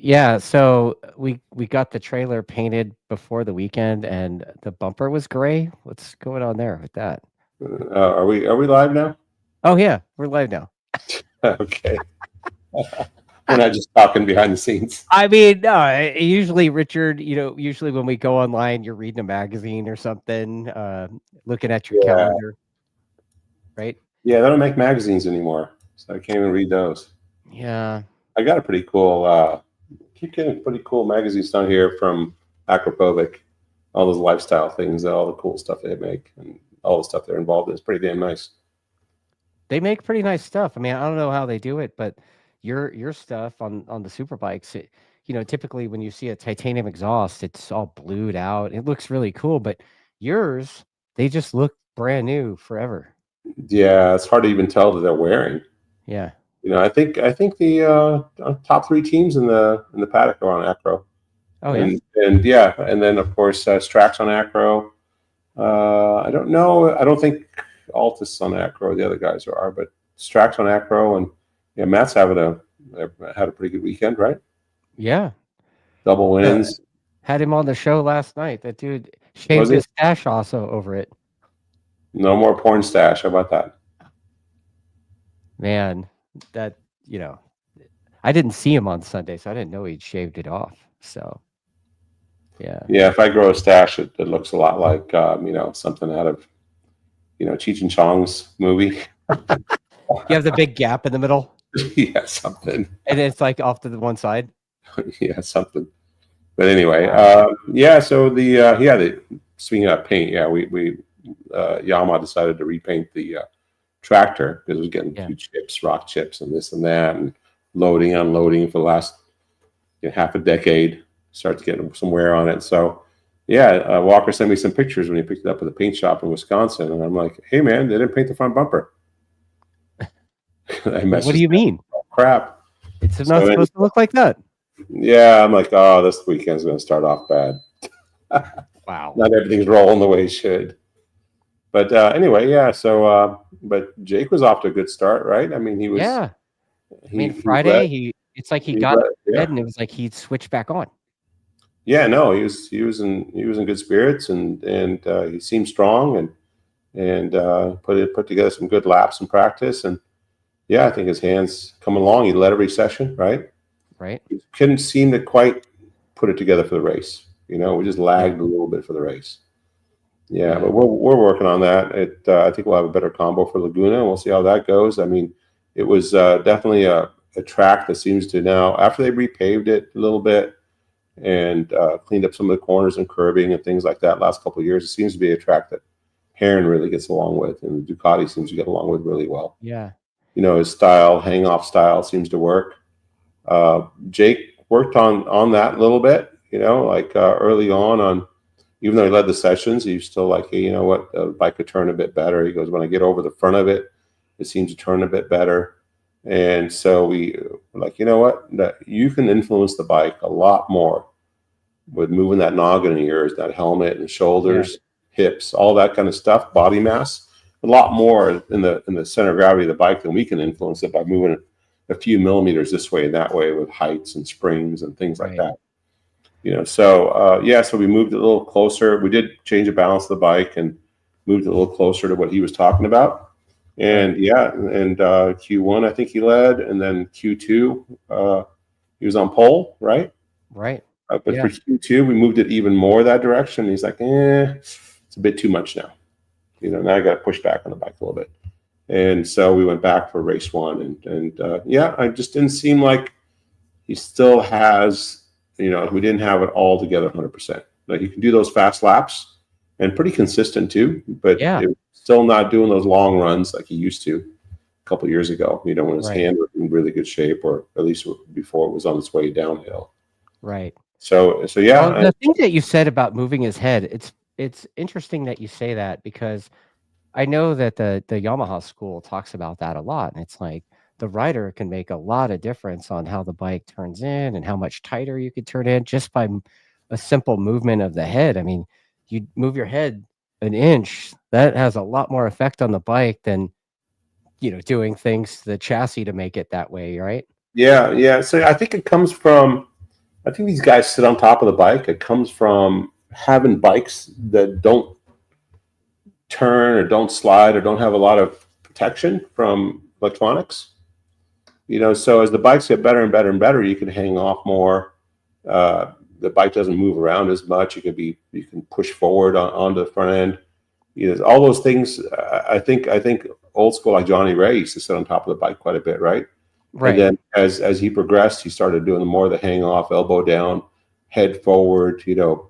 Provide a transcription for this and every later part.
Yeah, so we got the trailer painted before the weekend, and the bumper was gray. What's going on there with that? Are we live now? Oh yeah, we're live now. Okay. We're not just talking behind the scenes. I mean, no, usually Richard, usually when we go online, you're reading a magazine or something, looking at your Yeah. calendar, right? Yeah, they don't make magazines anymore, so I can't even read those. Yeah. I got a pretty cool, keep getting pretty cool magazines down here from Acropovic. All those lifestyle things, all the cool stuff they make, and all the stuff they're involved in. It's pretty damn nice. They make pretty nice stuff. I mean, I don't know how they do it, but your stuff on the super bikes, typically when you see a titanium exhaust, it's all blued out. It looks really cool, but yours, they just look brand new forever. Yeah, it's hard to even tell that they're wearing. Yeah. I think the top three teams in the paddock are on Acro, Oh yeah. and yeah, and then of course Strax on Acro. I don't know. I don't think Altus is on Acro. The other guys are, but Strax on Acro, and yeah, Matt's had a pretty good weekend, right? Yeah. Double wins. Had him on the show last night. That dude Was shaved he? his stash also over it. No more porn stash. How about that? Man, that, I didn't see him on Sunday, so I didn't know he'd shaved it off. So, yeah. Yeah, if I grow a stash, it looks a lot like something out of Cheech and Chong's movie. You have the big gap in the middle, Yeah, something. and it's like off to the one side. Yeah, something. But anyway, Wow. yeah. So speaking of paint, yeah, we Yamaha decided to repaint the tractor because it was getting Yeah. few chips, rock chips, and this and that, and loading, unloading for the last half a decade. Starts getting some wear on it. So yeah, Walker sent me some pictures when he picked it up at the paint shop in Wisconsin, and I'm like, hey man, they didn't paint the front bumper. I What do messaged you them, mean? oh, crap. It's not So supposed to look like that. yeah, I'm like, oh, this weekend's going to start off bad. Wow. Not everything's rolling the way it should. But anyway, yeah. So, but Jake was off to a good start, right? I mean, Yeah. I mean, he led, Friday, it's like he got in yeah, bed and it was like he'd switch back on. yeah. No, he was in good spirits, and he seemed strong, and put together some good laps in practice, and yeah, I think his hands coming along. He led every session, right? Right? He couldn't seem to quite put it together for the race. We just Yeah. lagged a little bit for the race. Yeah, Yeah. but we're working on that. I think we'll have a better combo for Laguna, and we'll see how that goes. I mean, it was definitely a track that seems to now, after they repaved it a little bit and cleaned up some of the corners and curbing and things like that last couple of years, it seems to be a track that Heron really gets along with, and Ducati seems to get along with really well. Yeah. His style, hang off style, seems to work. Jake worked on that a little bit, like early on, even though he led the sessions, he was still like, hey, you know what, the bike could turn a bit better. He goes, when I get over the front of it, it seems to turn a bit better. And so we were like, you know what, that you can influence the bike a lot more with moving that noggin of yours, that helmet and shoulders, hips, all that kind of stuff, body mass, a lot more in the center of gravity of the bike than we can influence it by moving a few millimeters this way and that way with heights and springs and things like Right. that. So we moved it a little closer. We did change the balance of the bike and moved it a little closer to what he was talking about. And Q1 I think he led, and then Q2 he was on pole, right? Right. But Yeah. for Q2 we moved it even more that direction. He's like, it's a bit too much now. Now I got to push back on the bike a little bit. And so we went back for race one, and I just didn't seem like he still has. We didn't have it all together 100%. Like, you can do those fast laps and pretty consistent too, but Yeah. still not doing those long runs like he used to a couple of years ago. When his Right. hand was in really good shape, or at least before it was on its way downhill. Right. So Well, yeah, the thing that you said about moving his head, it's interesting that you say that, because I know that the Yamaha school talks about that a lot, and it's like the rider can make a lot of difference on how the bike turns in and how much tighter you could turn in just by a simple movement of the head. I mean, you move your head an inch, that has a lot more effect on the bike than doing things to the chassis to make it that way, right? yeah. So I think it comes from I think these guys sit on top of the bike. It comes from having bikes that don't turn or don't slide or don't have a lot of protection from electronics. So as the bikes get better and better and better, you can hang off more. The bike doesn't move around as much. You can push forward onto the front end. All those things. I think old school like Johnny Ray used to sit on top of the bike quite a bit, right? Right. And then as he progressed, he started doing more of the hang off, elbow down, head forward,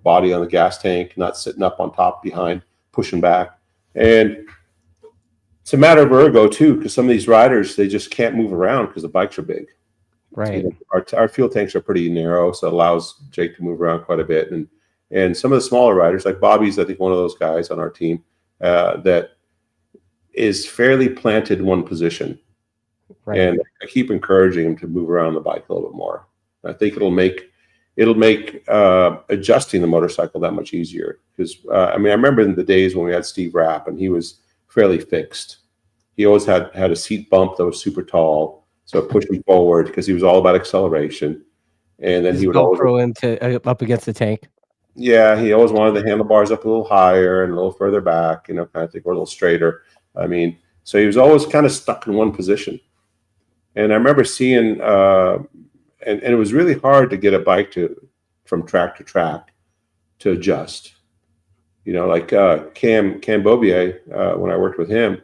body on the gas tank, not sitting up on top behind, pushing back. And it's a matter of ergo too, because some of these riders, they just can't move around because the bikes are big. Right. Our fuel tanks are pretty narrow, so it allows Jake to move around quite a bit. And some of the smaller riders, like Bobby's, I think one of those guys on our team that is fairly planted in one position. Right. And I keep encouraging him to move around the bike a little bit more. I think it'll make adjusting the motorcycle that much easier. Because I remember in the days when we had Steve Rapp and he was fairly fixed. He always had a seat bump that was super tall, so it pushed him forward because he was all about acceleration. And then he would always throw him up against the tank. Yeah, he always wanted the handlebars up a little higher and a little further back, kind of thing, or a little straighter. So he was always kind of stuck in one position. And I remember seeing, and it was really hard to get a bike from track to track to adjust. Like Cam Bobier, when I worked with him,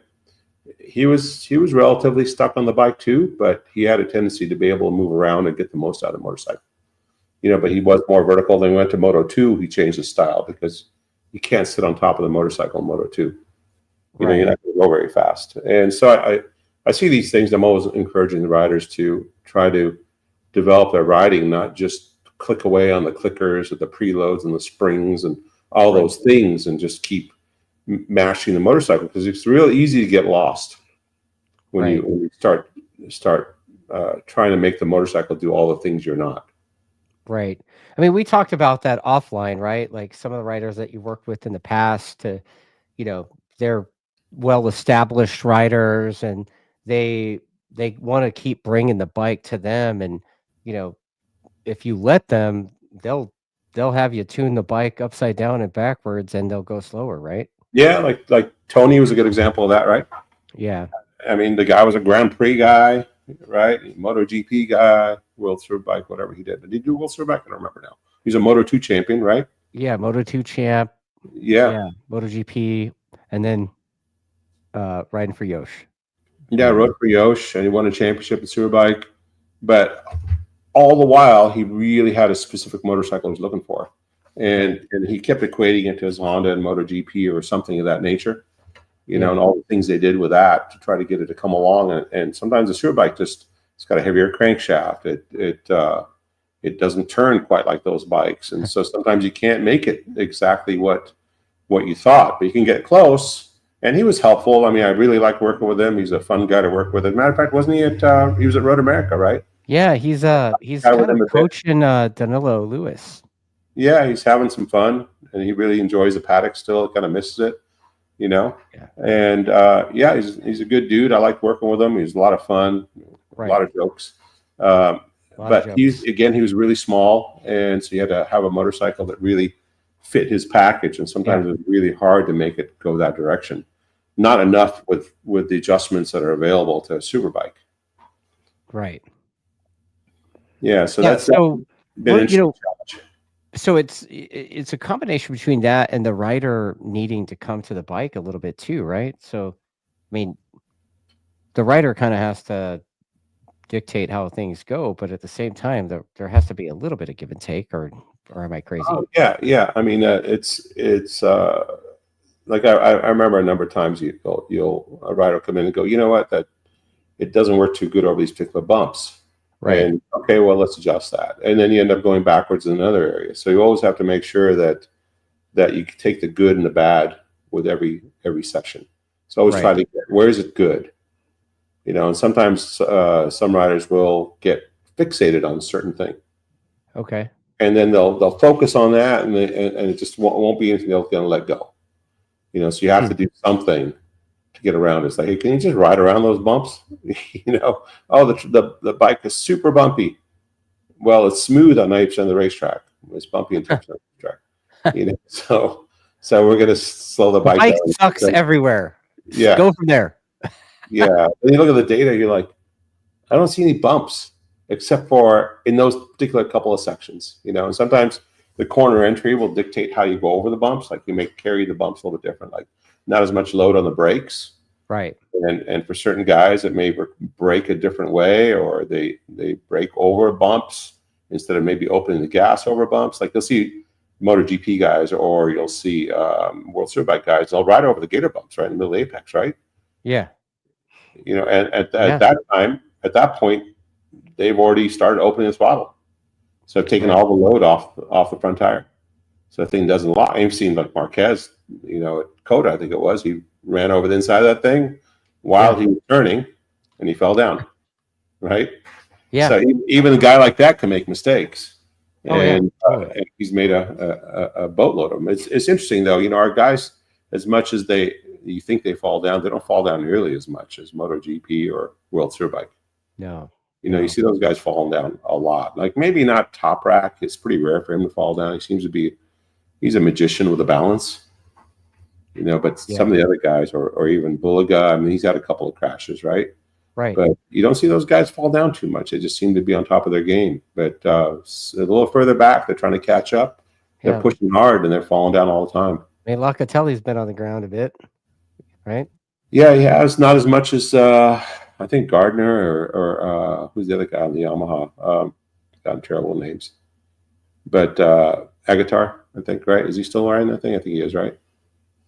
he was relatively stuck on the bike too, but he had a tendency to be able to move around and get the most out of the motorcycle. But he was more vertical. Then he went to Moto 2, he changed his style because you can't sit on top of the motorcycle in Moto 2. You're not going to go very fast. And so I see these things. I'm always encouraging the riders to try to develop their riding, not just click away on the clickers or the preloads and the springs and all those things, and just keep mashing the motorcycle, because it's real easy to get lost when you start trying to make the motorcycle do all the things you're not. Right. We talked about that offline, right? Like some of the riders that you worked with in the past, they're well-established riders and they want to keep bringing the bike to them. And, if you let them, they'll have you tune the bike upside down and backwards and they'll go slower, right? Yeah. Like Tony was a good example of that, right? Yeah. The guy was a Grand Prix guy, right? MotoGP guy, World Superbike, whatever he did. Did he do World Superbike? I don't remember now. He's a Moto 2 champion, right? Yeah, Moto 2 champ. Yeah, MotoGP, and then riding for Yosh. Yeah, rode for Yosh, and he won a championship in Superbike. But all the while, he really had a specific motorcycle he was looking for. And he kept equating it to his Honda and MotoGP or something of that nature. And all the things they did with that to try to get it to come along. And sometimes the Superbike it's got a heavier crankshaft. It doesn't turn quite like those bikes. And so sometimes you can't make it exactly what you thought, but you can get close. And he was helpful. I really liked working with him. He's a fun guy to work with. As a matter of fact, wasn't he he was at Road America, right? Yeah, he's kind of coaching Danilo Lewis. Yeah, he's having some fun, and he really enjoys the paddock still. Kind of misses it. Yeah. And he's a good dude. I liked working with him. He was a lot of fun, a lot of jokes. But he was really small, and so you had to have a motorcycle that really fit his package. And sometimes it was really hard to make it go that direction. Not enough with the adjustments that are available to a Superbike. Right. Yeah. So that's been an interesting challenge. So it's a combination between that and the rider needing to come to the bike a little bit too, right? So, the rider kind of has to dictate how things go, but at the same time, there has to be a little bit of give and take, or am I crazy? Oh, yeah. It's like I remember a number of times a rider will come in and go, you know what, that it doesn't work too good over these particular bumps. Right. And okay, well, let's adjust that. And then you end up going backwards in another area. So you always have to make sure that you take the good and the bad with every session. So always try to get, where is it good? And sometimes some riders will get fixated on a certain thing. Okay. And then they'll focus on that, and it just won't be anything they're going to let go. So you have to do something to get around. It's like, hey, can you just ride around those bumps? Oh, the bike is super bumpy. Well, it's smooth on 90% of the racetrack. It's bumpy in 10% of the track. So we're gonna slow the bike bike down. sucks everywhere. Yeah. Go from there. Yeah. When you look at the data, you're like, I don't see any bumps except for in those particular couple of sections, and sometimes the corner entry will dictate how you go over the bumps. Like you may carry the bumps a little bit different, like not as much load on the brakes. Right. And for certain guys, it may brake a different way, or they brake over bumps instead of maybe opening the gas over bumps. Like you'll see MotoGP guys, or you'll see World Superbike guys, they'll ride over the gator bumps right in the middle of the apex, right? Yeah. And at that point, they've already started opening the throttle. So I've taken all the load off the front tire. So the thing doesn't lock. I've seen like Marquez, at Coda, I think it was, he ran over the inside of that thing while he was turning and he fell down. Right? Yeah. So even a guy like that can make mistakes. And he's made a boatload of them. It's interesting though, our guys, as much as you think they fall down, they don't fall down nearly as much as MotoGP or World Superbike. No. You see those guys falling down a lot. Like maybe not top rack. It's pretty rare for him to fall down. He seems to be, he's a magician with a balance. But some of the other guys, or even Bulliga, I mean, he's had a couple of crashes, right? Right. But you don't see those guys fall down too much. They just seem to be on top of their game. But a little further back, they're trying to catch up. They're pushing hard, and they're falling down all the time. I mean, Locatelli's been on the ground a bit, right? Yeah, he has. Not as much as I think Gardner or who's the other guy on the Yamaha? Got terrible names. But Agatar, I think, right? Is he still riding that thing? I think he is, right?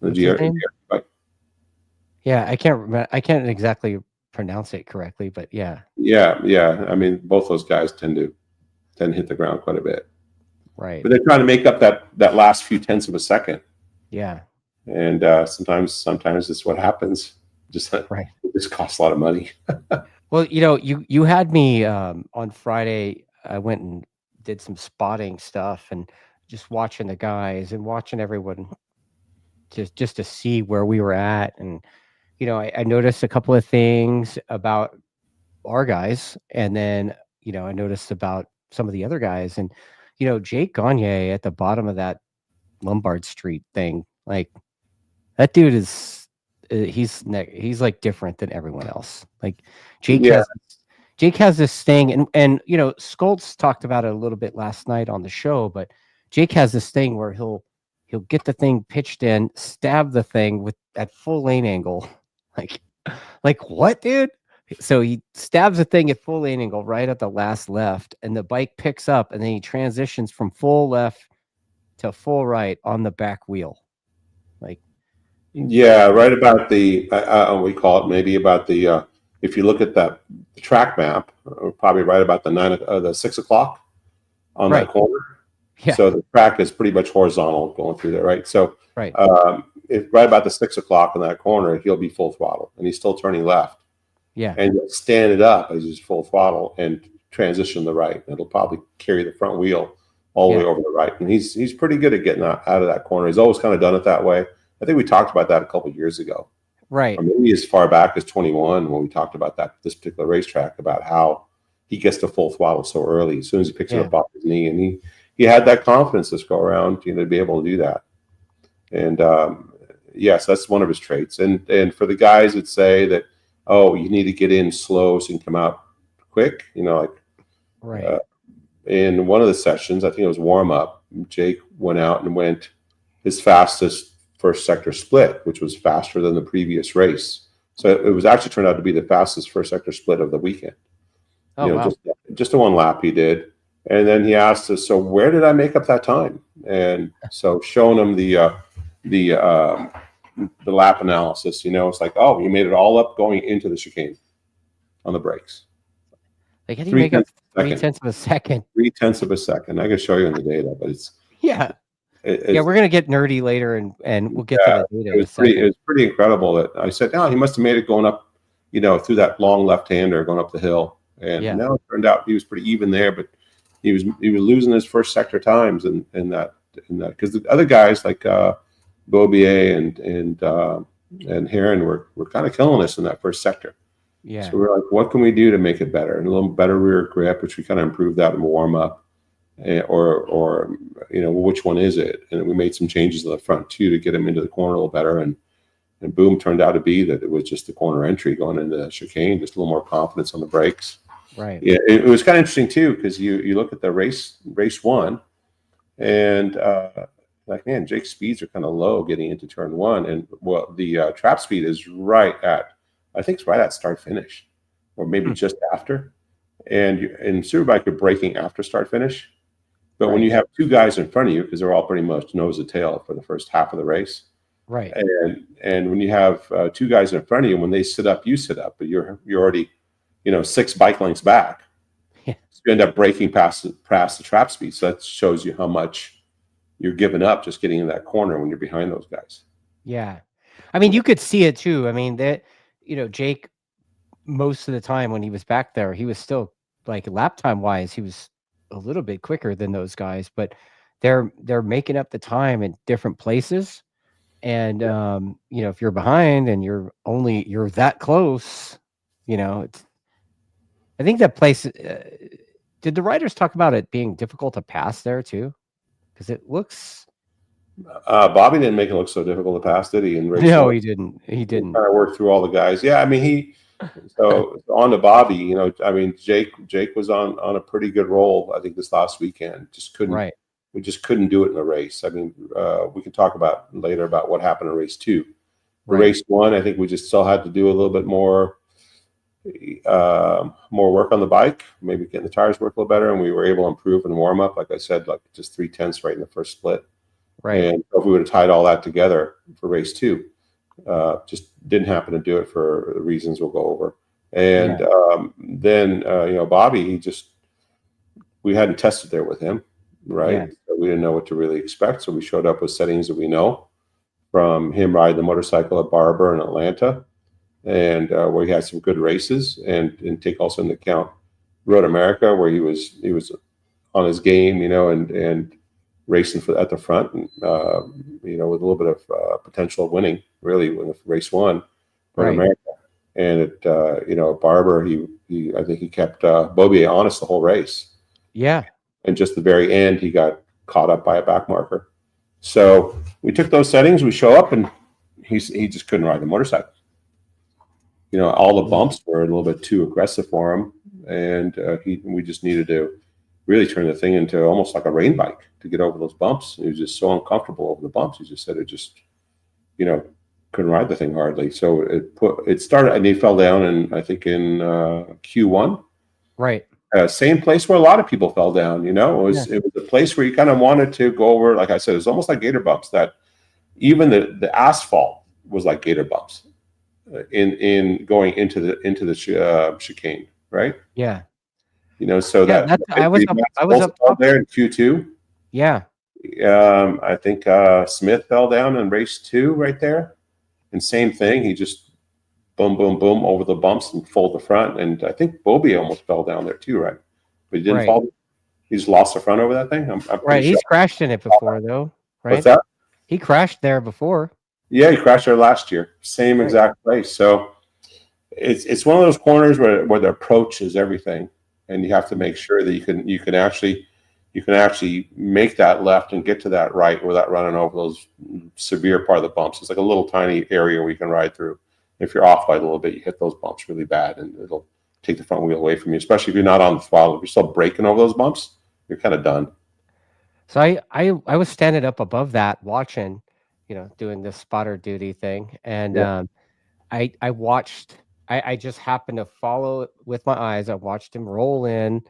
The GR. Yeah, I can't remember. I can't exactly pronounce it correctly, but yeah. Yeah. I mean, both those guys tend to hit the ground quite a bit. Right. But they're trying to make up that last few tenths of a second. Yeah. And sometimes it's what happens. Just it just costs a lot of money. Well, you had me on Friday. I went and did some spotting stuff and just watching the guys and watching everyone just to see where we were at. And, I noticed a couple of things about our guys. And then, I noticed about some of the other guys. And, Jake Gagne at the bottom of that Lombard Street thing, like that dude is, he's like different than everyone else. Like Jake has this thing, and Skoltz talked about it a little bit last night on the show, but Jake has this thing where he'll get the thing pitched in, stab the thing at full lane angle. Like what, dude? So he stabs the thing at full lane angle right at the last left, and the bike picks up, and then he transitions from full left to full right on the back wheel. Yeah, right about the we call it maybe about the if you look at the track map, probably right about the 6 o'clock on that corner. Yeah. So the track is pretty much horizontal going through there, right? So if right about the 6 o'clock on that corner, he'll be full throttle, and he's still turning left. Yeah, and you'll stand it up as he's full throttle and transition to the right. It'll probably carry the front wheel all the way over the right, and he's pretty good at getting out of that corner. He's always kind of done it that way. I think we talked about that a couple of years ago. Right. Or maybe as far back as 21 when we talked about this particular racetrack, about how he gets to full throttle so early as soon as he picks it up off his knee. And he had that confidence this go around, to be able to do that. And yes, that's one of his traits. And for the guys that say that, oh, you need to get in slow so you can come out quick, in one of the sessions, I think it was warm up, Jake went out and went his fastest first sector split, which was faster than the previous race. So it was actually turned out to be the fastest first sector split of the weekend. Oh, wow. Just a one lap he did. And then he asked us, so where did I make up that time? And so showing him the lap analysis, it's like, oh, you made it all up going into the chicane on the brakes. Like, how do you make up 3/10 of a second? 3/10 of a second. I can show you in the data, but it's we're gonna get nerdy later, and we'll get to the data. It was pretty incredible that I said, he must have made it going up, through that long left-hander going up the hill. And now it turned out he was pretty even there, but he was losing his first sector times in that because the other guys like Bobier and Heron were kind of killing us in that first sector. Yeah. So we're like, what can we do to make it better? And a little better rear grip, which we kind of improved that in warm up, or which one is it? And we made some changes in the front too to get him into the corner a little better. And boom, turned out to be that it was just the corner entry going into the chicane, just a little more confidence on the brakes. Right. Yeah, it was kind of interesting too, because you look at the race one, and like, man, Jake's speeds are kind of low getting into turn one, and well, the trap speed is right at, I think it's right at start finish, or maybe just after. And in Superbike, you're braking after start finish, but when you have two guys in front of you, because they're all pretty much nose to tail for the first half of the race. Right. And when you have two guys in front of you, when they sit up, you sit up, but you're already, 6 bike lengths back. Yeah. So you end up braking past the trap speed. So that shows you how much you're giving up just getting in that corner when you're behind those guys. Yeah. I mean, you could see it too. I mean, that, Jake, most of the time when he was back there, he was still, like, lap time wise, he was a little bit quicker than those guys, but they're making up the time in different places. And if you're behind and you're that close, it's, I think that place, did the writers talk about it being difficult to pass there too? Because it looks, Bobby didn't make it look so difficult to pass, did he? no, he didn't. He didn't. Kind of work through all the guys. Yeah, I mean, so on to Bobby, I mean, Jake was on a pretty good roll, I think, this last weekend. Just couldn't. Right. We just couldn't do it in the race. I mean, we can talk about later about what happened in race 2. Race 1, I think we just still had to do a little bit more work on the bike, maybe getting the tires work a little better, and we were able to improve in warm up. Like I said, like just 0.3 right in the first split. Right. And if we would have tied all that together for race 2, just didn't happen to do it for the reasons we'll go over. And then Bobby, we hadn't tested there with him. Right. Yeah. So we didn't know what to really expect. So we showed up with settings that we know from him riding the motorcycle at Barber in Atlanta, and where he had some good races, and take also into account Road America, where he was on his game, and racing at the front, and, with a little bit of potential of winning really with race 1 for America. And at Barber, I think he kept Bobier honest the whole race. Yeah. And just the very end, he got caught up by a back marker. So we took those settings. We show up, and he just couldn't ride the motorcycle. All the bumps were a little bit too aggressive for him, and we just needed to really turn the thing into almost like a rain bike to get over those bumps. He was just so uncomfortable over the bumps. He just said it just, couldn't ride the thing hardly. So it started, and he fell down, and I think in Q1. Right. Same place where a lot of people fell down. It was a place where you kind of wanted to go over. Like I said, it was almost like gator bumps. That even the asphalt was like gator bumps in going into the chicane, right? Yeah. So that I was up there in Q2. Yeah. I think Smith fell down in race 2 right there, and same thing. He just boom, boom, boom over the bumps and fold the front. And I think Bobby almost fell down there too, right? But he didn't fall. He just lost the front over that thing. I'm right. He's crashed in it before, though. Right. What's that? He crashed there before. Yeah, he crashed there last year. Same exact place. So it's one of those corners where the approach is everything, and you have to make sure that you can actually make that left and get to that right without running over those severe part of the bumps. It's like a little tiny area where you can ride through. If you're off by a little bit, you hit those bumps really bad, and it'll take the front wheel away from you, especially if you're not on the throttle. If you're still braking over those bumps, you're kind of done. So I was standing up above that watching, doing this spotter duty thing. And I watched, I just happened to follow it with my eyes. I watched him roll in,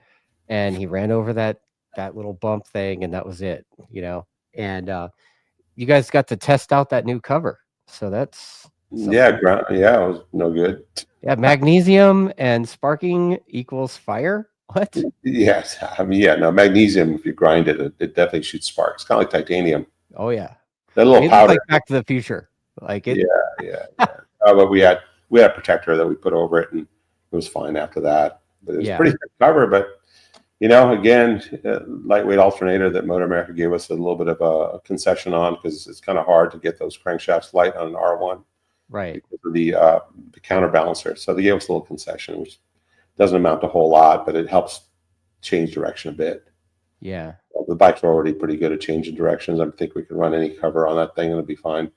and he ran over that little bump thing, and that was it, And you guys got to test out that new cover. So that's something. Yeah, it was no good. Yeah, magnesium and sparking equals fire. What? Yes, I mean, magnesium, if you grind it, it definitely shoots sparks. Kind of like titanium. Oh yeah, that little powder. Like Back to the Future, like it. Yeah. But we had a protector that we put over it, and it was fine after that. But it was pretty thick cover. But again, lightweight alternator that Motor America gave us a little bit of a concession on, because it's kind of hard to get those crankshafts light on an R1. Right. because of the counterbalancer. So they gave us a little concession, which doesn't amount to a whole lot, but it helps change direction a bit. Yeah. The bikes are already pretty good at changing directions. I think we can run any cover on that thing and it'll be fine.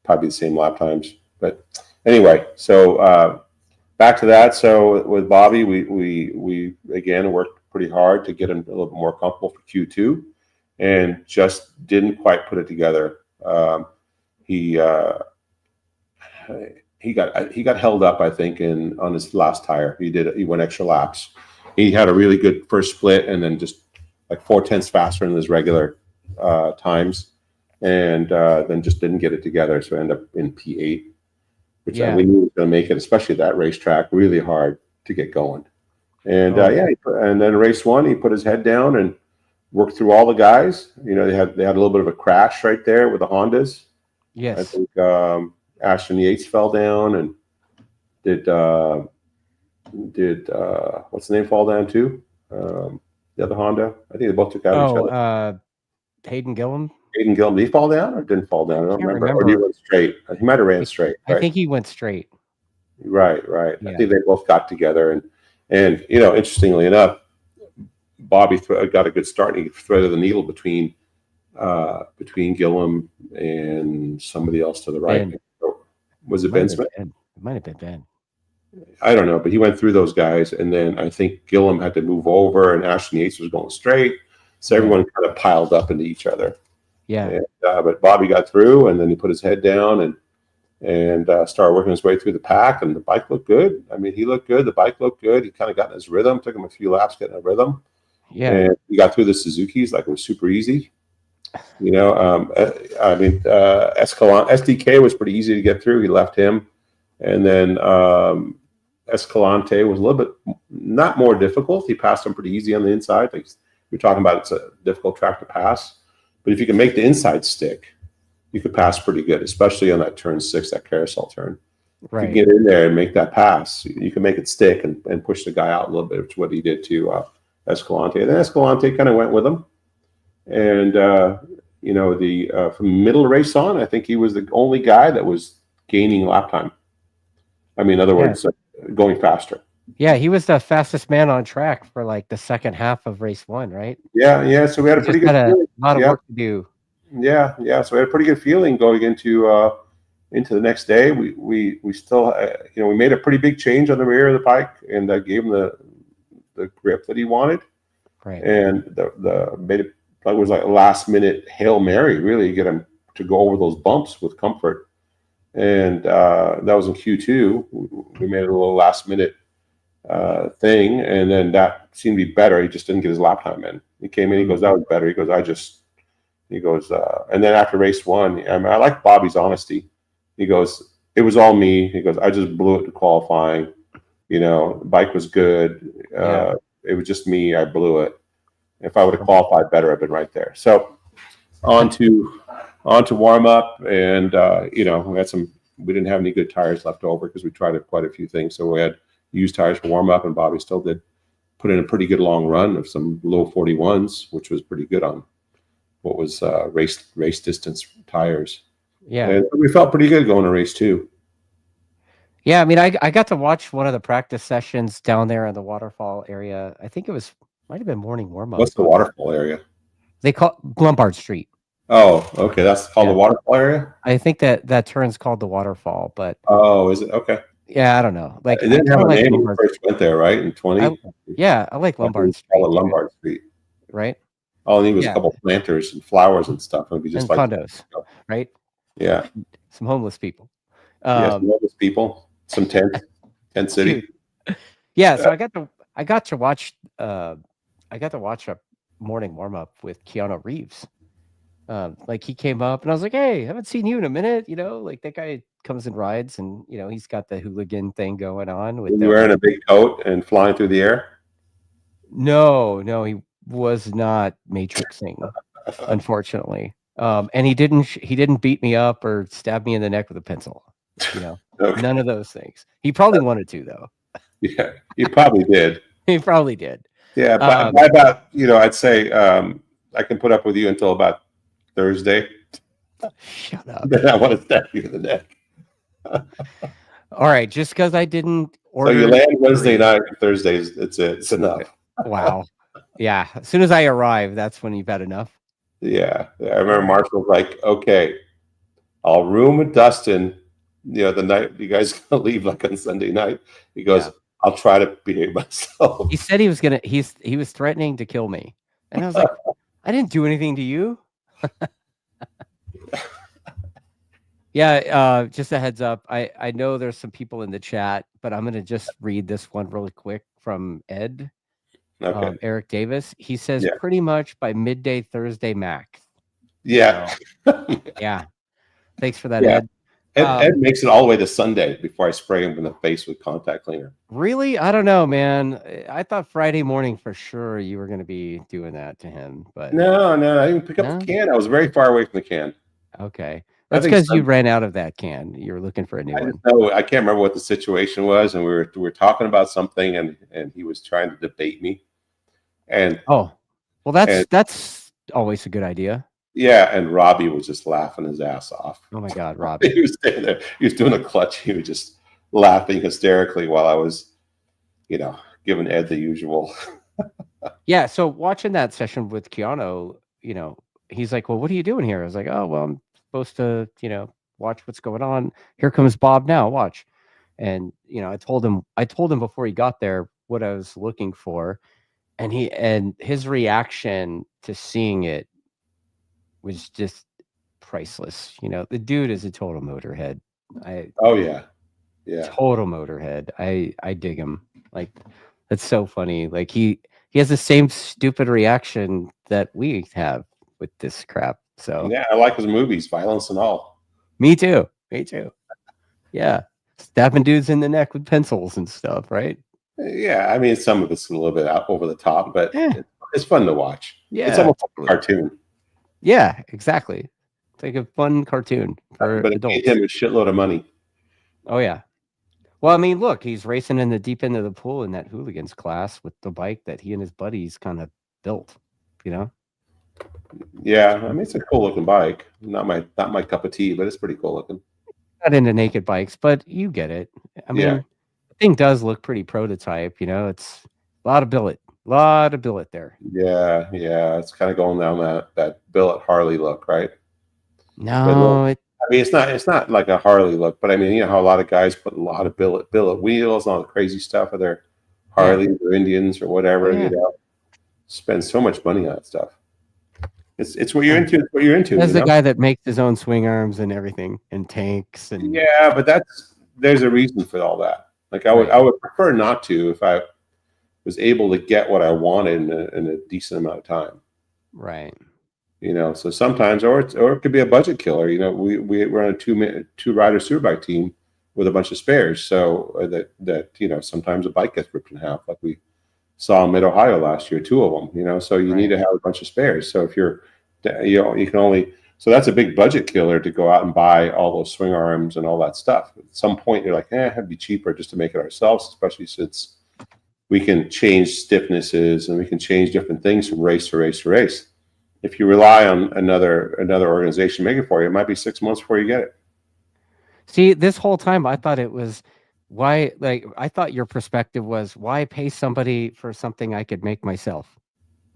Probably the same lap times. But anyway, so back to that. So with Bobby, we again worked pretty hard to get him a little bit more comfortable for Q2, and just didn't quite put it together. He got held up, I think, on his last tire. He went extra laps. He had a really good first split, and then just like 0.4 faster than his regular times, and then just didn't get it together. So I ended up in P8, which we knew was going to make it, especially that racetrack, really hard to get going. And and then race 1, he put his head down and worked through all the guys. You know, they had a little bit of a crash right there with the Hondas. Yes. I think Ashton Yates fell down, and did what's the name fall down too? The other Honda. I think they both took out each other. Hayden Gillum. Hayden Gillum, did he fall down or didn't fall down? I don't remember. Or he went straight. He might have ran straight. Right? I think he went straight. Right. Yeah. I think they both got together, and you know, interestingly enough, Bobby got a good start, and he threaded the needle between Gillum and somebody else to the right. Ben. Was it Ben Smith? It might have been Ben. I don't know, but he went through those guys, and then I think Gillum had to move over, and Ashton Yates was going straight, so everyone kind of piled up into each other. Yeah. And, but Bobby got through, and then he put his head down and started working his way through the pack, and the bike looked good. I mean, he looked good. The bike looked good. He kind of got in his rhythm. Took him a few laps getting a rhythm. Yeah. And he got through the Suzukis like it was super easy. You know, I mean, SDK was pretty easy to get through. He left him. And then Escalante was a little bit not more difficult. He passed him pretty easy on the inside. Like you're talking about, it's a difficult track to pass. But if you can make the inside stick, you could pass pretty good, especially on that turn 6, that carousel turn. Right. If you get in there and make that pass, you can make it stick and push the guy out a little bit, which is what he did to Escalante. And then Escalante kind of went with him. And, you know, from middle race on, I think he was the only guy that was gaining lap time. I mean, in other words, going faster. Yeah, he was the fastest man on track for like the second half of race 1, right? Yeah. So we had a pretty good feeling. A lot of work to do. Yeah. So we had a pretty good feeling going into the next day. We still, you know, we made a pretty big change on the rear of the bike, and gave him the grip that he wanted. Right. And made it like it was like a last minute Hail Mary, really, get him to go over those bumps with comfort. And that was in Q2. We made it a little last minute thing, and then that seemed to be better. He just didn't get his lap time in. He came in, he goes, that was better. He goes, and then after race 1, I mean, I like Bobby's honesty. He goes, it was all me. He goes, I just blew it to qualifying. You know, the bike was good. It was just me. I blew it. If I would have qualified better, I've been right there. So on to warm up, and you know, we didn't have any good tires left over because we tried quite a few things. So we had used tires for warm up, and Bobby still did put in a pretty good long run of some low 41s, which was pretty good on what was race distance tires. Yeah. And we felt pretty good going to race 2. Yeah, I mean, I got to watch one of the practice sessions down there in the waterfall area. I think might have been morning warm up. What's the waterfall area? They call Lombard Street. Oh, okay. That's called the waterfall area? I think that turn's called the waterfall, but oh, is it? Okay. Yeah, I don't know. Like, it didn't have a name when we first went there, right? In 20? I like Lombard Street. Call it Lombard Street. Right? All I need was a couple planters and flowers and stuff. It'd be just and like condos, right? Yeah. Some homeless people. Some homeless people. Some tent city. Yeah, so I got to watch a morning warm up with Keanu Reeves. Like he came up and I was like, hey, haven't seen you in a minute. You know, like that guy comes and rides, and you know, he's got the hooligan thing going on with wearing a big coat and flying through the air. No, he was not matrixing, unfortunately. And he didn't beat me up or stab me in the neck with a pencil. You know, Okay. None of those things. He probably wanted to, though. Yeah, he probably did. He probably did. Yeah, by about, you know, I'd say I can put up with you until about Thursday. Shut up. Then I want to stab you in the neck. All right, just because I didn't So you order land Wednesday 3. night, Thursdays. It's it. It's enough. Wow. Yeah, as soon as I arrive, that's when you've had enough. Yeah, I All remember right. Marshall was like, "Okay, I'll room with Dustin. The night you guys gonna leave like on Sunday night." He goes, Yeah. "I'll try to behave myself." He said he was gonna he was threatening to kill me. And I was like, I didn't do anything to you. Yeah, just a heads up. I know there's some people in the chat, but I'm gonna just read this one really quick from Ed. Okay. Eric Davis. He says Yeah. pretty much by midday Thursday max. Yeah. So, yeah. Thanks for that, Yeah. Ed. Ed makes it all the way to Sunday before I spray him in the face with contact cleaner. Really? I don't know, man. I thought Friday morning for sure you were going to be doing that to him, but No, I didn't pick up no? the can. I was very far away from the can. Okay. I That's think because you ran out of that can. You were looking for a new I just one. know I can't remember what the situation was, and we were talking about something, and he was trying to debate me, and Oh, well, that's always a good idea. yeah, and Robbie was just laughing his ass off. Oh my God, Robbie. He was standing there. He was doing a clutch. He was just laughing hysterically while I was, giving Ed the usual. Yeah. So watching that session with Keanu, he's like, well, what are you doing here? I was like, oh, well, I'm supposed to, watch what's going on. Here comes Bob now. Watch. And, I told him before he got there what I was looking for. And his reaction to seeing it was just priceless. The dude is a total motorhead. Oh yeah, Total motorhead. I dig him. Like, that's so funny. Like he has the same stupid reaction that we have with this crap. So yeah. I like his movies, violence and all. me too. Yeah, stabbing dudes in the neck with pencils and stuff, right? Yeah, I mean, some of it's a little bit out over the top, but Yeah. it's fun to watch. Yeah, It's almost like a cartoon. Yeah, exactly. It's like a fun cartoon for But it adults. made him a shitload of money. Oh yeah. Well, I mean, look, he's racing in the deep end of the pool in that hooligans class with the bike that he and his buddies kind of built. Yeah, I mean, it's a cool looking bike. Not my cup of tea, but it's pretty cool looking. Not into naked bikes, but you get it. I mean, Yeah. the thing does look pretty prototype. It's a lot of billet there. Yeah, it's kind of going down that billet Harley look, right? No, I mean, it's not like a Harley look, but I mean, you know how a lot of guys put a lot of billet wheels, all the crazy stuff of their Harleys or Indians or whatever. Yeah. Spend so much money on that stuff. It's what you're into. It's what you're into. As the guy that makes his own swing arms and everything and tanks and yeah, but there's a reason for all that. Like I would prefer not to if I was able to get what I wanted in a decent amount of time. Right. So sometimes, or it could be a budget killer. We're on a two rider Superbike team with a bunch of spares, so that sometimes a bike gets ripped in half, like we saw in Mid Ohio last year, 2 of them. So you need to have a bunch of spares. So if you can only, so that's a big budget killer to go out and buy all those swing arms and all that stuff. At some point, you're like, it'd be cheaper just to make it ourselves, especially since we can change stiffnesses and we can change different things from race to race to race. If you rely on another organization to make it for you, it might be 6 months before you get it. See, this whole time I thought it was why, I thought your perspective was why pay somebody for something I could make myself.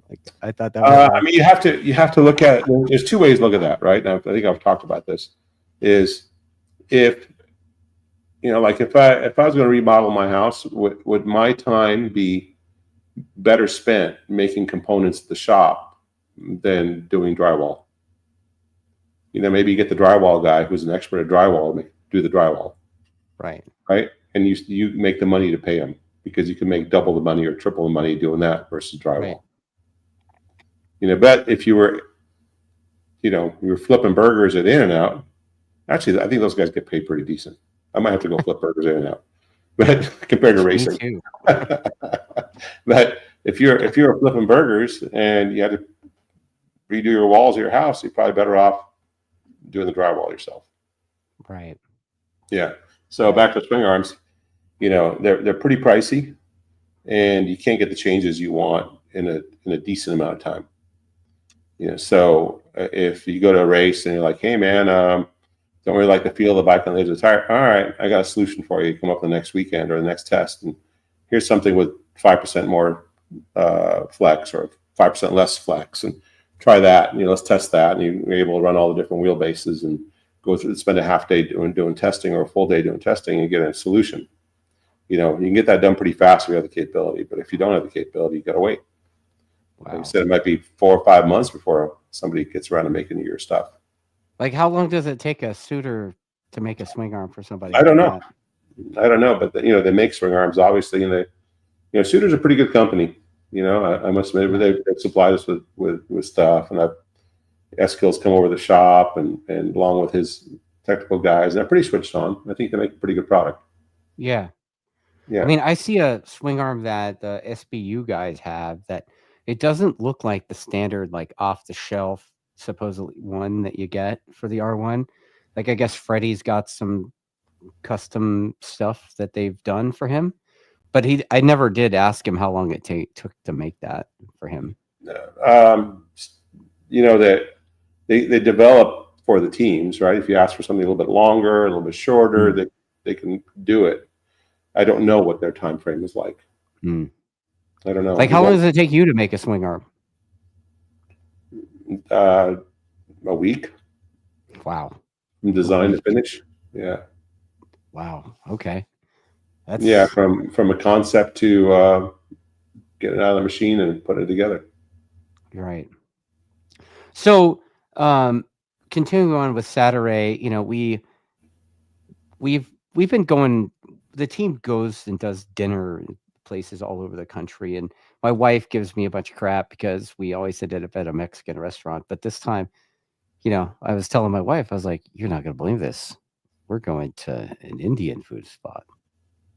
Like I thought that was I mean, you have to look at it. There's 2 ways to look at that, right? Now, I think I've talked about this. Is if like if I was going to remodel my house, would my time be better spent making components at the shop than doing drywall? Maybe you get the drywall guy who's an expert at drywall do the drywall, right, and you make the money to pay him because you can make double the money or triple the money doing that versus drywall. Right. But if you were flipping burgers at In-N-Out, actually I think those guys get paid pretty decent. I might have to go flip burgers at In-N-Out, but compared to racing. Me too. But if you're flipping burgers and you had to redo your walls of your house, you're probably better off doing the drywall yourself. Right. Yeah. So back to swing arms, they're pretty pricey, and you can't get the changes you want in a decent amount of time. So if you go to a race and you're like, hey man, don't really like the feel of the bike on the edge of the tire. All right, I got a solution for you. Come up the next weekend or the next test, and here's something with 5% more flex or 5% less flex, and try that. And, let's test that. And you're able to run all the different wheelbases and go through, spend a half day doing testing or a full day doing testing and get a solution. You can get that done pretty fast if you have the capability. But if you don't have the capability, you got to wait. Wow. Like I said, it might be 4 or 5 months before somebody gets around to making your stuff. Like, how long does it take a suitor to make a swing arm for somebody? I don't know. But they make swing arms, obviously, and Suiter's a pretty good company. I must admit, they've supplied us with stuff, and Eskill's come over the shop and along with his technical guys, and they're pretty switched on. I think they make a pretty good product. Yeah. I mean, I see a swing arm that the SBU guys have that it doesn't look like the standard, like off the shelf, supposedly one that you get for the R1. Like, I guess Freddie's got some custom stuff that they've done for him, but I never did ask him how long it took to make that for him. That they develop for the teams, right? If you ask for something a little bit longer, a little bit shorter, they can do it. I don't know what their time frame is like. I don't know. Like, how long does it take you to make a swing arm? A week. Wow. From design to finish. Yeah. Wow. Okay. From a concept to get it out of the machine and put it together. You're right. So, continuing on with Saturday, we've been going. The team goes and does dinner places all over the country, and my wife gives me a bunch of crap because we always ended up at a Mexican restaurant. But this time, I was telling my wife, I was like, "You're not going to believe this. We're going to an Indian food spot,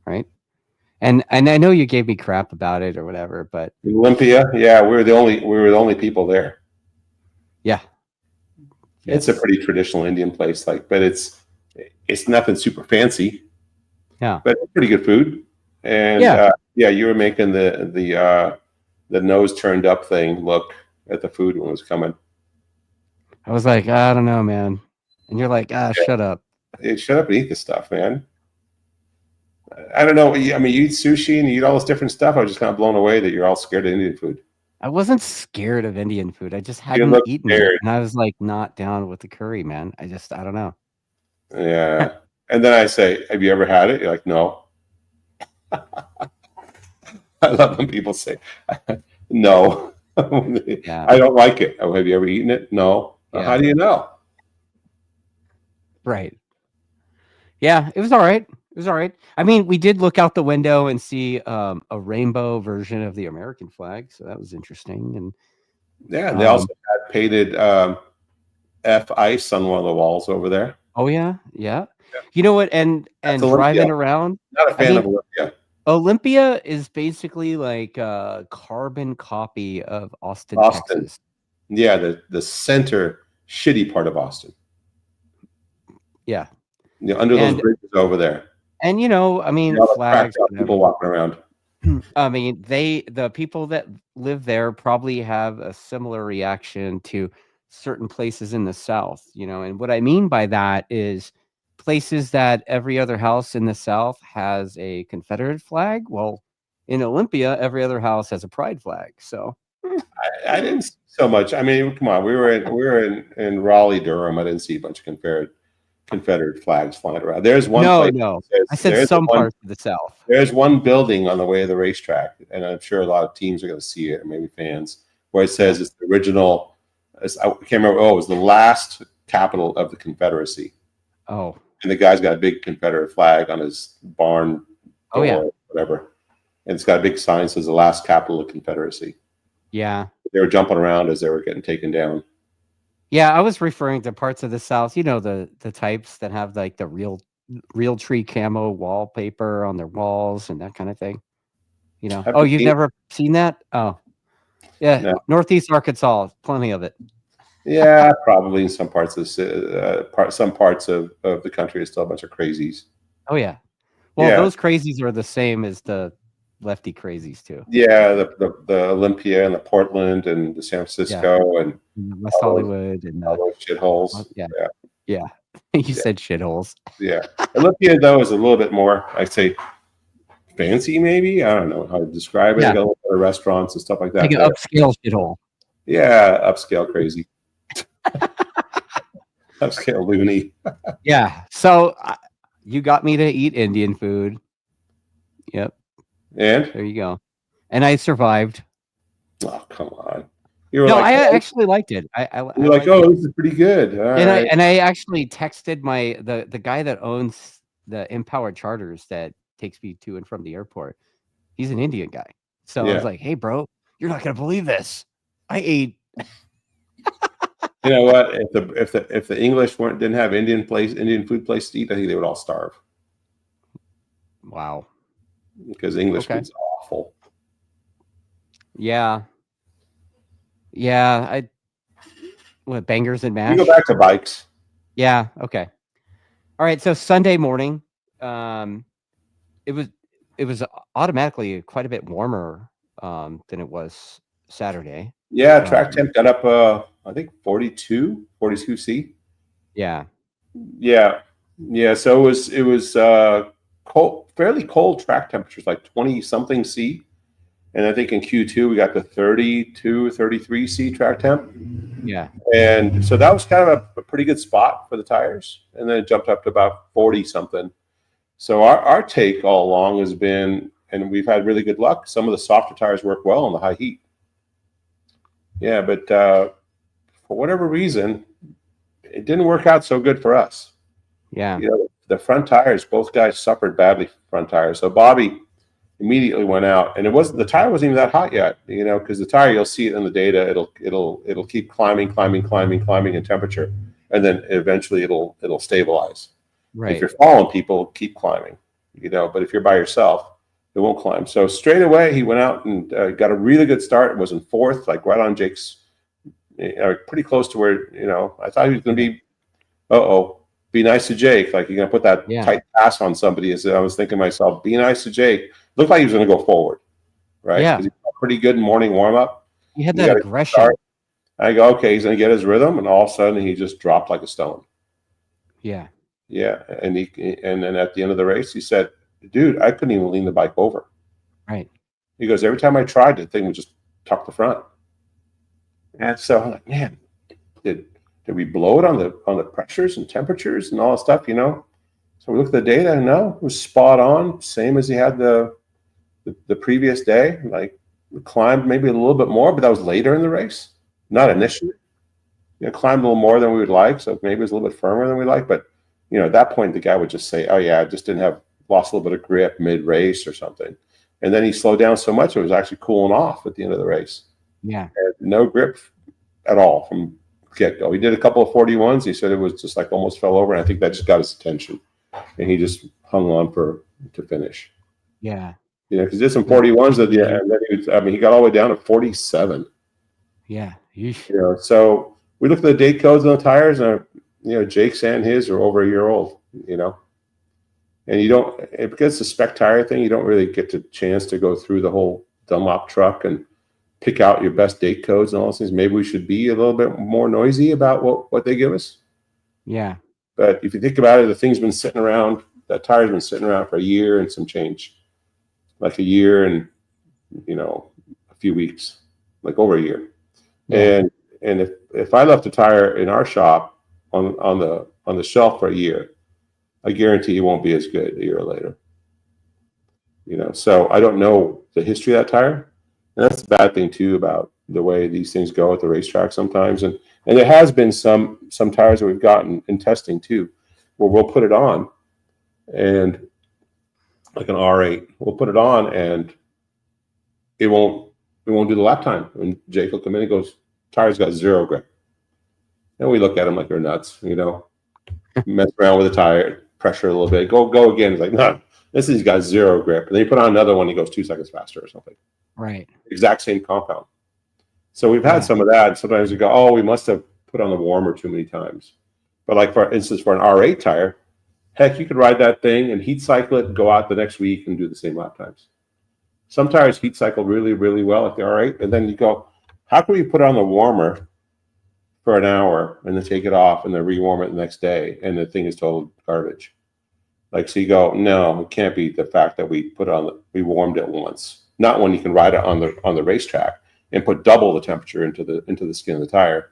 right?" And I know you gave me crap about it or whatever, but Olympia, we were the only people there. Yeah, it's a pretty traditional Indian place, but it's nothing super fancy. Yeah, but it's pretty good food. And you were making the nose turned up thing look at the food when it was coming. I was like, I don't know, man. And you're like, shut up. Hey, shut up and eat this stuff, man. I don't know. I mean, you eat sushi and you eat all this different stuff. I was just kind of blown away that you're all scared of Indian food. I wasn't scared of Indian food. I just hadn't eaten it. And I was like, not down with the curry, man. I don't know. Yeah. And then I say, have you ever had it? You're like, no. I love when people say, no. I don't like it. Oh, have you ever eaten it? No. Yeah. How do you know? Right. Yeah, it was all right. I mean, we did look out the window and see a rainbow version of the American flag, so that was interesting. And they also had painted F ice on one of the walls over there. Oh yeah. You know what? And driving around, not a fan of Olympia. Olympia is basically like a carbon copy of Austin, Texas. Yeah, the center shitty part of Austin. Yeah. Under those bridges over there. And I mean, flags, people walking around. I mean, the people that live there probably have a similar reaction to certain places in the South, and what I mean by that is places that every other house in the South has a Confederate flag. Well, in Olympia, every other house has a pride flag. So I didn't see so much. I mean, come on, we were in Raleigh, Durham. I didn't see a bunch of Confederate flags flying around. There's one. No. I said some parts of the South. There's one building on the way to the racetrack, and I'm sure a lot of teams are going to see it, or maybe fans, where it says it's the original. I can't remember. Oh, it was the last capital of the Confederacy. Oh. And the guy's got a big Confederate flag on his barn. Oh yeah. Whatever. And it's got a big sign that says the last capital of Confederacy. Yeah. They were jumping around as they were getting taken down. Yeah, I was referring to parts of the South, the types that have like the real tree camo wallpaper on their walls and that kind of thing. Oh, you've never seen that? Oh, yeah. No. Northeast Arkansas, plenty of it. Yeah, probably in some parts of some parts of the country is still a bunch of crazies. Oh yeah. Well, those crazies are the same as the lefty crazies too. Yeah, the Olympia and the Portland and the San Francisco and West Hollywood and all those shitholes. Yeah. You said shitholes. Yeah. Olympia, though, is a little bit more, I'd say, fancy, maybe. I don't know how to describe it. Yeah. They got a lot of restaurants and stuff like that. Like an There. upscale shithole. Yeah, upscale crazy. Upscale loony. Yeah. So you got me to eat Indian food. Yep. And? There you go. And I survived. Oh, come on. You were No, like, I oh, actually liked it. I you're like, liked oh, it. this is pretty good. All And right. I actually texted the guy that owns the Empowered Charters that takes me to and from the airport. He's an Indian guy. So I was like, hey, bro, you're not going to believe this. I ate. You know what? If the English didn't have Indian food place to eat, I think they would all starve. Wow. Because English food's awful. Yeah. Yeah. What, bangers and mash? You go back to bikes. Yeah. Okay. All right. So Sunday morning, it was automatically quite a bit warmer than it was Saturday. Yeah, track temp got up I think 42 C. Yeah. Yeah. So it was cold, fairly cold track temperatures, like 20 something C. And I think in Q2 we got to 32, 33 C track temp. Yeah. And so that was kind of a pretty good spot for the tires. And then it jumped up to about 40 something. So our take all along has been, and we've had really good luck, some of the softer tires work well in the high heat. Yeah, but for whatever reason, it didn't work out so good for us. Yeah. You know, the front tires, both guys suffered badly from front tires. So Bobby immediately went out, and the tire wasn't even that hot yet, you know, because the tire, you'll see it in the data, it'll keep climbing in temperature, and then eventually it'll stabilize. Right. If you're following people, keep climbing, you know, but if you're by yourself, it won't climb. So straight away, he went out and got a really good start. It was in fourth, like right on Jake's, pretty close to where, you know, I thought he was going to be, be nice to Jake. Like, you're going to put that tight pass on somebody. I was thinking to myself, be nice to Jake. Looked like he was going to go forward, right? Yeah. Because he got pretty good morning warm-up. He had that aggression. I go, okay, he's going to get his rhythm. And all of a sudden, he just dropped like a stone. Yeah. Yeah. And then at the end of the race, he said, dude, I couldn't even lean the bike over. Right. He goes, every time I tried, the thing would just tuck the front. And so I'm like, man, did we blow it on the pressures and temperatures and all that stuff, you know? So we looked at the data, and no, it was spot on, same as he had the previous day. Like, we climbed maybe a little bit more, but that was later in the race, not initially. You know, climbed a little more than we would like, so maybe it was a little bit firmer than we like. But, you know, at that point, the guy would just say, oh, yeah, I just lost a little bit of grip mid-race or something. And then he slowed down so much, it was actually cooling off at the end of the race. Yeah. And no grip at all from get-go. He did a couple of 41s. He said it was just like almost fell over, and I think that just got his attention. And he just hung on to finish. Yeah. You know, because he did some 41s at the end, and then he got all the way down to 47. Yeah. You know, so we looked at the date codes on the tires, and you know, Jake's and his are over a year old, you know. And you don't, because it's a spec tire thing, you don't really get the chance to go through the whole Dunlop truck and pick out your best date codes and all those things. Maybe we should be a little bit more noisy about what they give us. Yeah. But if you think about it, the thing's been sitting around, that tire's been sitting around for a year and some change. Like a year and, you know, a few weeks, like over a year. Yeah. And if I left a tire in our shop on the shelf for a year, I guarantee it won't be as good a year later. You know, so I don't know the history of that tire. And that's the bad thing too about the way these things go at the racetrack sometimes. And there has been some tires that we've gotten in testing too, where we'll put it on, and like an R8, we'll put it on and it won't do the lap time. And Jake will come in and goes, tire's got zero grip. And we look at him like they're nuts, you know, mess around with the tire, pressure a little bit, go again. It's like, no, this has got zero grip. And then you put on another one, he goes 2 seconds faster or something. Right. Exact same compound. So we've had some of that. Sometimes we go, oh, we must have put on the warmer too many times. But like, for instance, for an R8 tire, heck, you could ride that thing and heat cycle it and go out the next week and do the same lap times. Some tires heat cycle really, really well at the R8. And then you go, how can we put on the warmer for an hour and then take it off and then rewarm it the next day, and the thing is total garbage. Like, so you go, no, it can't be the fact that we we warmed it once. Not when you can ride it on the racetrack and put double the temperature into the skin of the tire,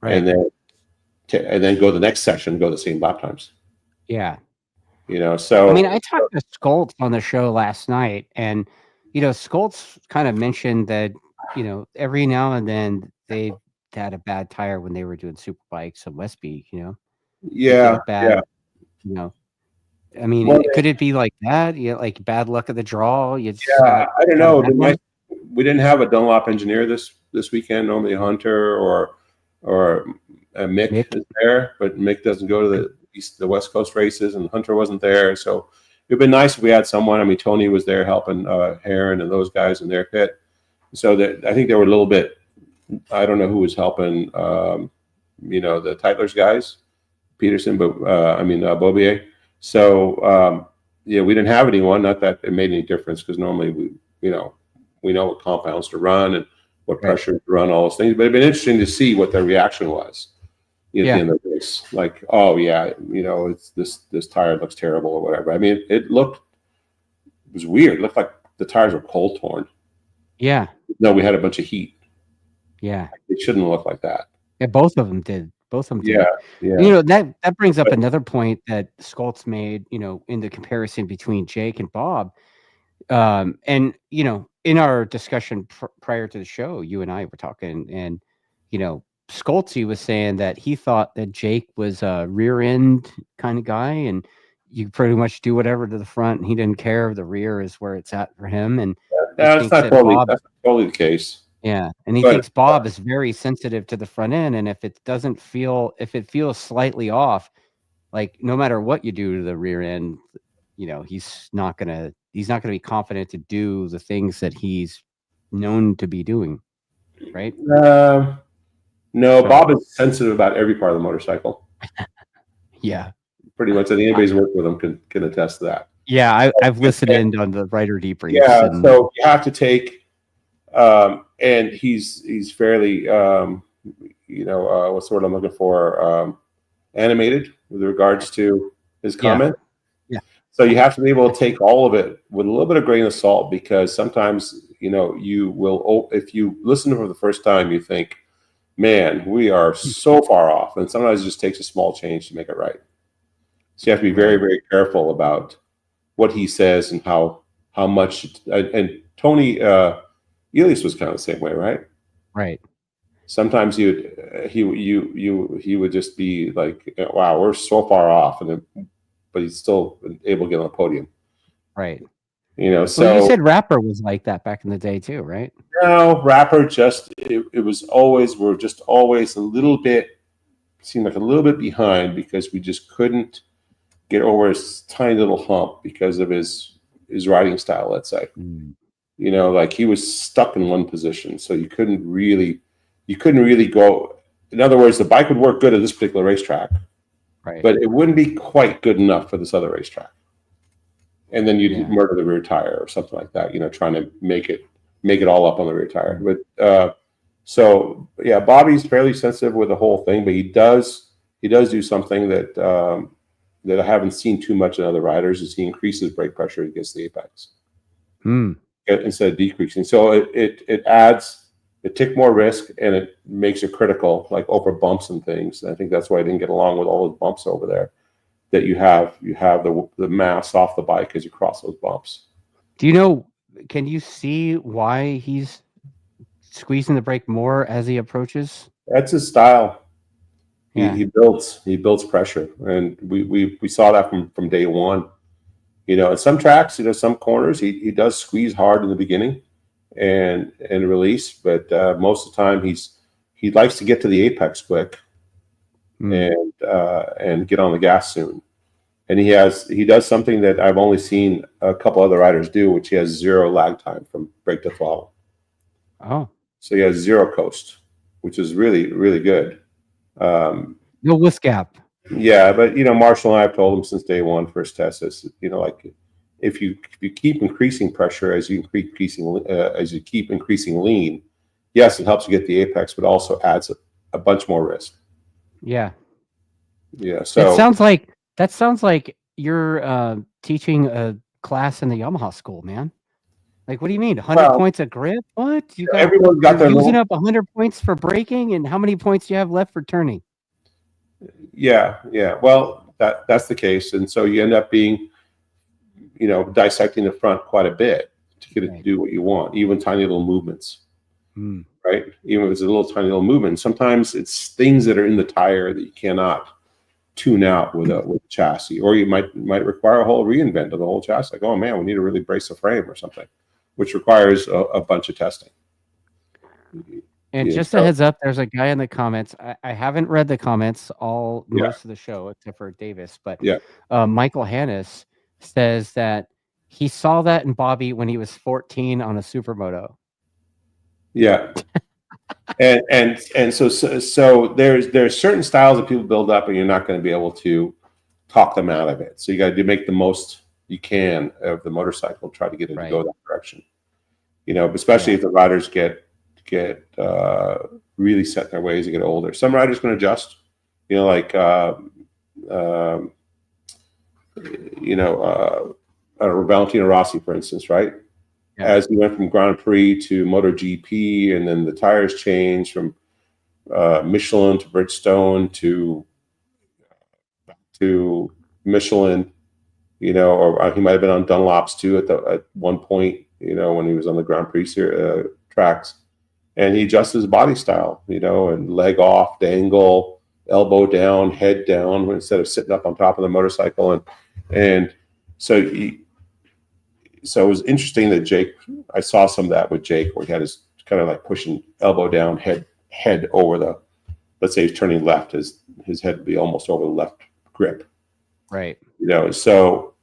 Right. and then go the next session, go the same lap times. Yeah. So I mean, I talked to Skoltz on the show last night, and Skoltz kind of mentioned that every now and then they had a bad tire when they were doing Superbikes and Westby. They get a bad, I mean, well, could it be like that? Like bad luck of the draw. I don't know. We didn't have a Dunlop engineer this weekend. Normally Hunter or Mick is there, but Mick doesn't go to the West Coast races, and Hunter wasn't there. So it'd been nice if we had someone. I mean, Tony was there helping Heron and those guys in their pit. So that I think they were a little bit. I don't know who was helping. The Tytler's guys, Peterson, but Bobier. So we didn't have anyone. Not that it made any difference, because normally we know what compounds to run and what pressure to run, all those things. But it'd been interesting to see what their reaction was at the end of the race. Like, oh yeah, it's this tire looks terrible or whatever. I mean, it was weird. It looked like the tires were cold torn. Yeah. No, we had a bunch of heat. Yeah. It shouldn't look like that. Yeah, both of them did. Yeah. That brings up another point that Skoltz made, in the comparison between Jake and Bob. And, in our discussion prior to the show, you and I were talking, and, Skoltz was saying that he thought that Jake was a rear end kind of guy, and you pretty much do whatever to the front, and he didn't care if the rear is where it's at for him. And that's not totally the case. Yeah, and he thinks Bob is very sensitive to the front end, and if it feels slightly off, like no matter what you do to the rear end, he's not gonna be confident to do the things that he's known to be doing, right? No, Bob is sensitive about every part of the motorcycle. Yeah, pretty much. And anybody's worked with him can attest to that. Yeah, I've listened in on the Rider Debriefs. Yeah, so you have to take. And he's fairly, what's the word I'm looking for? Animated with regards to his comment. Yeah. So you have to be able to take all of it with a little bit of grain of salt, because sometimes, you will, if you listen to it for the first time, you think, man, we are so far off. And sometimes it just takes a small change to make it right. So you have to be very, very careful about what he says and how much, and Tony, Elias was kind of the same way, right? Right. Sometimes he would just be like, "Wow, we're so far off," but he's still able to get on the podium. Right. So you said Rapper was like that back in the day too, right? No, Rapper we're just always a little bit, seemed like a little bit behind, because we just couldn't get over his tiny little hump because of his riding style, let's say. Like he was stuck in one position, so you couldn't really go. In other words, the bike would work good at this particular racetrack, right? But it wouldn't be quite good enough for this other racetrack. And then you'd murder the rear tire or something like that, trying to make it all up on the rear tire. But so yeah, Bobby's fairly sensitive with the whole thing, but he does do something that I haven't seen too much in other riders, is he increases brake pressure against the apex. Instead of decreasing. So it took more risk, and it makes it critical, like over bumps and things. And I think that's why I didn't get along with all those bumps over there, that you have the mass off the bike as you cross those bumps. Can you see why he's squeezing the brake more as he approaches? That's his style. Yeah. He builds pressure, and we saw that from day one. In some tracks, some corners, he does squeeze hard in the beginning and release, but most of the time he likes to get to the apex quick and get on the gas soon. And he does something that I've only seen a couple other riders do, which he has zero lag time from brake to throttle. Oh, so he has zero coast, which is really, really good. No whisk gap. Yeah, but Marshall and I have told him since day one, first test, is like if you keep increasing pressure as you keep increasing lean, yes, it helps you get the apex, but also adds a bunch more risk. Yeah. Yeah. So that sounds like you're teaching a class in the Yamaha school, man. Like, what do you mean? 100 points of grip? What? Everyone's got You're their using little, up 100 points for braking, and how many points do you have left for turning? yeah. Well, that's the case. And so you end up being, dissecting the front quite a bit to get it to do what you want, even tiny little movements. Right? Even if it's a little tiny little movement. Sometimes it's things that are in the tire that you cannot tune out with a chassis, or you might require a whole reinvent of the whole chassis. Like, oh man, we need to really brace the frame or something, which requires a bunch of testing. And just a heads up, there's a guy in the comments. I haven't read the comments most of the show except for Davis, but Michael Hannes says that he saw that in Bobby when he was 14 on a supermoto. Yeah. and so there's certain styles that people build up, and you're not going to be able to talk them out of it. So you got to make the most you can of the motorcycle, try to get it to go that direction. Especially if the riders get really set in their ways and get older. Some riders can adjust. Like Valentino Rossi, for instance, right? Yeah. As he went from Grand Prix to MotoGP, and then the tires changed from Michelin to Bridgestone to Michelin, or he might have been on Dunlops too at one point, when he was on the Grand Prix tracks, and he adjusted his body style, and leg off, dangle, elbow down, head down, instead of sitting up on top of the motorcycle, and so it was interesting that Jake, I saw some of that with Jake, where he had his kind of like pushing elbow down, head over let's say he's turning left, his head would be almost over the left grip. Right. So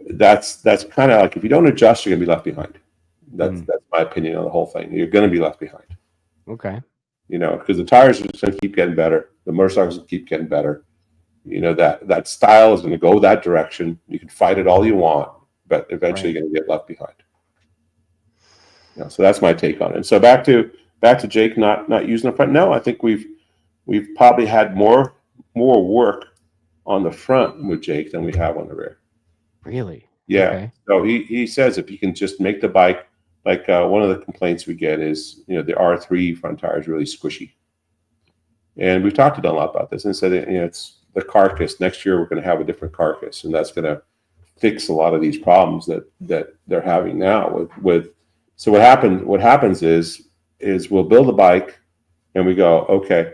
that's kind of like, if you don't adjust, you're going to be left behind. That's my opinion on the whole thing. You're going to be left behind. Okay. Because the tires are just going to keep getting better. The motorcycles will keep getting better. That style is going to go that direction. You can fight it all you want, but eventually you're going to get left behind. So that's my take on it. And so back to Jake not using the front. No, I think we've probably had more work on the front with Jake than we have on the rear. Really? Yeah. Okay. So he says if you can just make the bike, like one of the complaints we get is the R3 front tire is really squishy. And we've talked to Dunlop about this and said it's the carcass. Next year we're going to have a different carcass, and that's going to fix a lot of these problems that they're having now with. So what happens is we'll build a bike and we go, okay,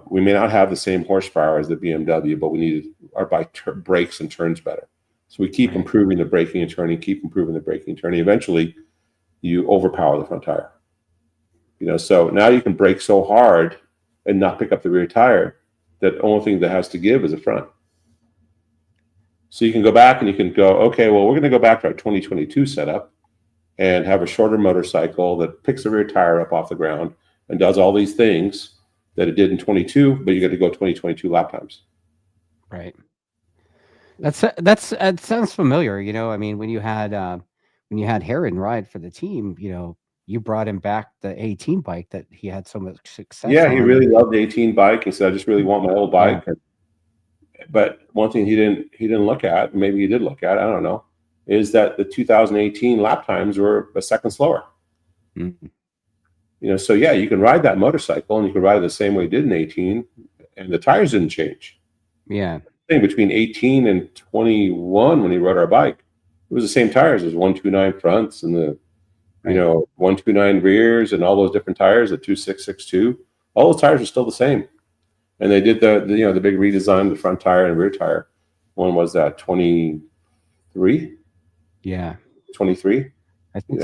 we may not have the same horsepower as the BMW, but we need our bike brakes and turns better. So we keep improving the braking and turning, Eventually you overpower the front tire. So now you can brake so hard and not pick up the rear tire that the only thing that has to give is the front. So you can go back and you can go, okay, well, we're going to go back to our 2022 setup and have a shorter motorcycle that picks the rear tire up off the ground and does all these things that it did in 22, but you got to go 2022 lap times. Right. That sounds familiar. I mean, when you had Heron ride for the team, you brought him back the 18 bike that he had so much success. Yeah, he really loved the 18 bike. He said, I just really want my old bike. Yeah. But one thing he didn't look at, maybe he did look at, I don't know, is that the 2018 lap times were a second slower. Mm-hmm. So yeah, you can ride that motorcycle and you can ride it the same way you did in 18, and the tires didn't change. Yeah. Between 18 and 21, when he rode our bike, it was the same tires. There's 129 fronts and the 129 rears and all those different tires, the 2662. All those tires are still the same. And they did the big redesign of the front tire and rear tire. When was that? 23? Yeah. 23? I think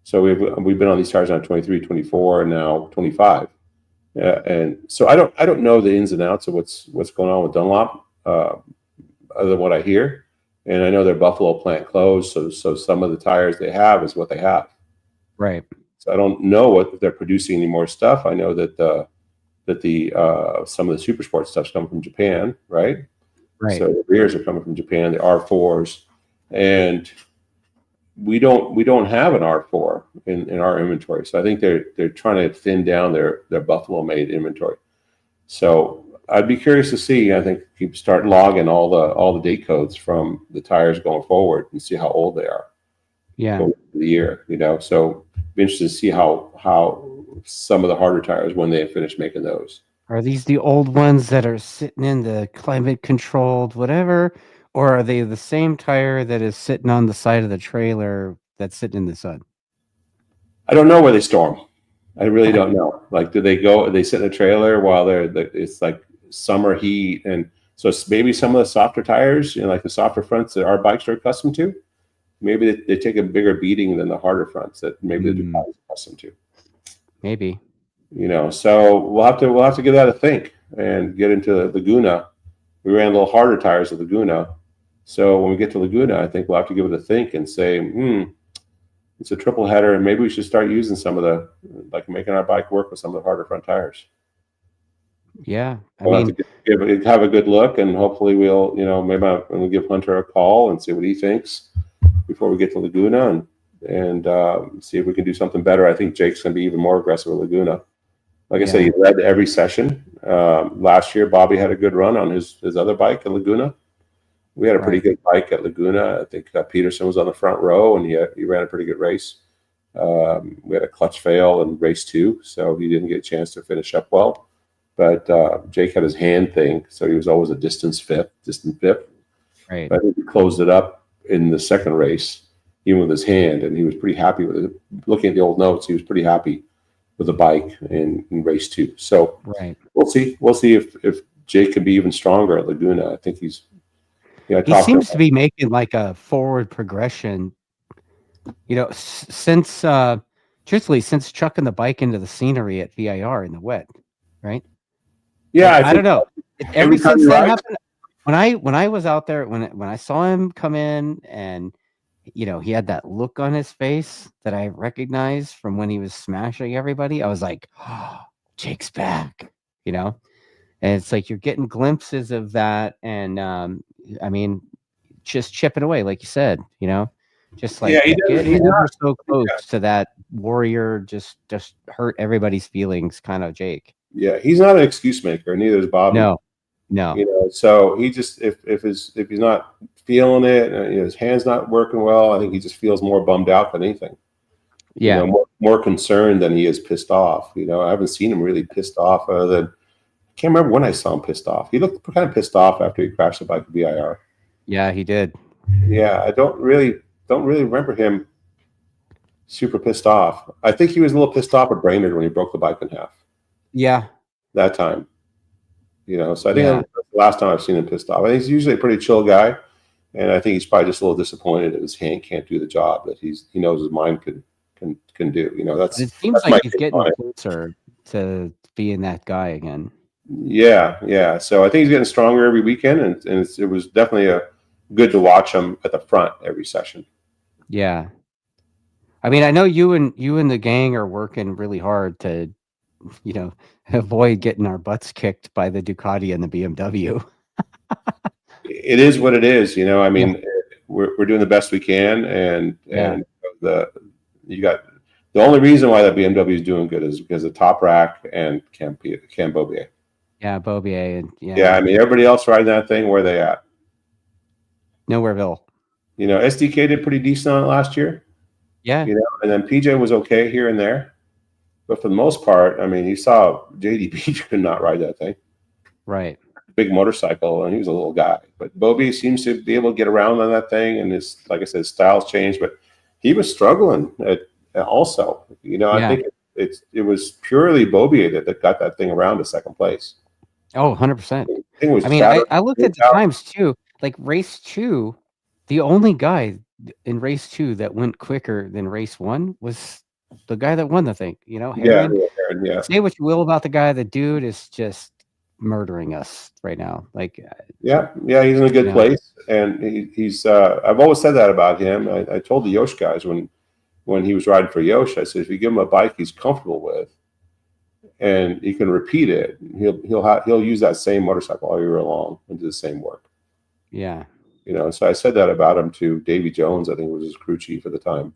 So we've been on these tires on 23, 24, and now 25. Yeah, and so I don't know the ins and outs of what's going on with Dunlop, other than what I hear. And I know their Buffalo plant closed, so some of the tires they have is what they have. Right. So I don't know if they're producing any more stuff. I know that some of the super sport stuff's coming from Japan, right? Right. So the rears are coming from Japan, the R4s, and we don't have an R4 in our inventory. So I think they're trying to thin down their Buffalo made inventory. So I'd be curious to see. I think you start logging all the date codes from the tires going forward and see how old they are. Yeah. Over the year, So be interested to see how some of the harder tires when they finish making those. Are these the old ones that are sitting in the climate controlled whatever, or are they the same tire that is sitting on the side of the trailer that's sitting in the sun? I don't know where they store them. I really don't know. Like, do they sit in a trailer while it's like summer heat, and so it's maybe some of the softer tires, like the softer fronts that our bikes are accustomed to. Maybe they take a bigger beating than the harder fronts that maybe the Ducati's accustomed to. Maybe. So we'll have to give that a think and get into Laguna. We ran a little harder tires at Laguna, so when we get to Laguna, I think we'll have to give it a think and say, it's a triple header, and maybe we should start using some of making our bike work with some of the harder front tires. Yeah, We'll have to have a good look, and hopefully we'll, maybe we'll give Hunter a call and see what he thinks before we get to Laguna, and see if we can do something better. I think Jake's going to be even more aggressive with Laguna. Like I said, he led every session. Last year, Bobby had a good run on his other bike at Laguna. We had a pretty good bike at Laguna. I think Peterson was on the front row, and he ran a pretty good race. We had a clutch fail in race 2, so he didn't get a chance to finish up well. But Jake had his hand thing, so he was always a distant fifth. Right. But I think he closed it up in the second race, even with his hand, and he was pretty happy with it. Looking at the old notes, he was pretty happy with the bike in race 2. So we'll see. We'll see if Jake can be even stronger at Laguna. I think he's. He seems to be making like a forward progression. Since truthfully, since chucking the bike into the scenery at VIR in the wet, right? Yeah, I don't know. Ever since that happened, when I was out there, when I saw him come in, and he had that look on his face that I recognized from when he was smashing everybody, I was like, oh, Jake's back, and it's like you're getting glimpses of that, and just chipping away, like you said, just like getting ever so close to that warrior, just hurt everybody's feelings kind of Jake. Yeah, he's not an excuse maker, neither is Bobby. No. So he just if he's not feeling it, his hand's not working well, I think he just feels more bummed out than anything. Yeah, more concerned than he is pissed off. I haven't seen him really pissed off other than I can't remember when I saw him pissed off. He looked kind of pissed off after he crashed the bike at VIR. Yeah, he did. Yeah, I don't really remember him super pissed off. I think he was a little pissed off at Brainerd when he broke the bike in half. Yeah, that time. So I think that's the last time I've seen him pissed off. I think he's usually a pretty chill guy, and I think he's probably just a little disappointed that his hand can't do the job that he knows his mind can do. It seems like he's getting closer to being that guy again. Yeah. So I think he's getting stronger every weekend, and it was definitely good to watch him at the front every session. Yeah, I know you and the gang are working really hard to, avoid getting our butts kicked by the Ducati and the BMW. It is what it is, we're doing the best we can, and the only reason why that BMW is doing good is because of Top Rack and Cam Bobier. Yeah, Bobier, and everybody else riding that thing, where are they at? Nowhereville. SDK did pretty decent on it last year. Yeah. And then PJ was okay here and there. But for the most part, you saw JDB could not ride that thing. Right. Big motorcycle, and he was a little guy. But Bobby seems to be able to get around on that thing, and like I said, his style's changed. But he was struggling also. I think it was purely Bobby that got that thing around to second place. Oh, 100%. I looked at the times too. Like race 2, the only guy in race 2 that went quicker than race 1 was the guy that won the thing. Heron, yeah. Say what you will about the guy, the dude is just murdering us right now. Like, yeah, he's in a good place, and he's. I've always said that about him. I told the Yosh guys when he was riding for Yosh, I said, if you give him a bike he's comfortable with, and he can repeat it, he'll use that same motorcycle all year long and do the same work. Yeah. You know, so I said that about him to Davy Jones, I think was his crew chief at the time.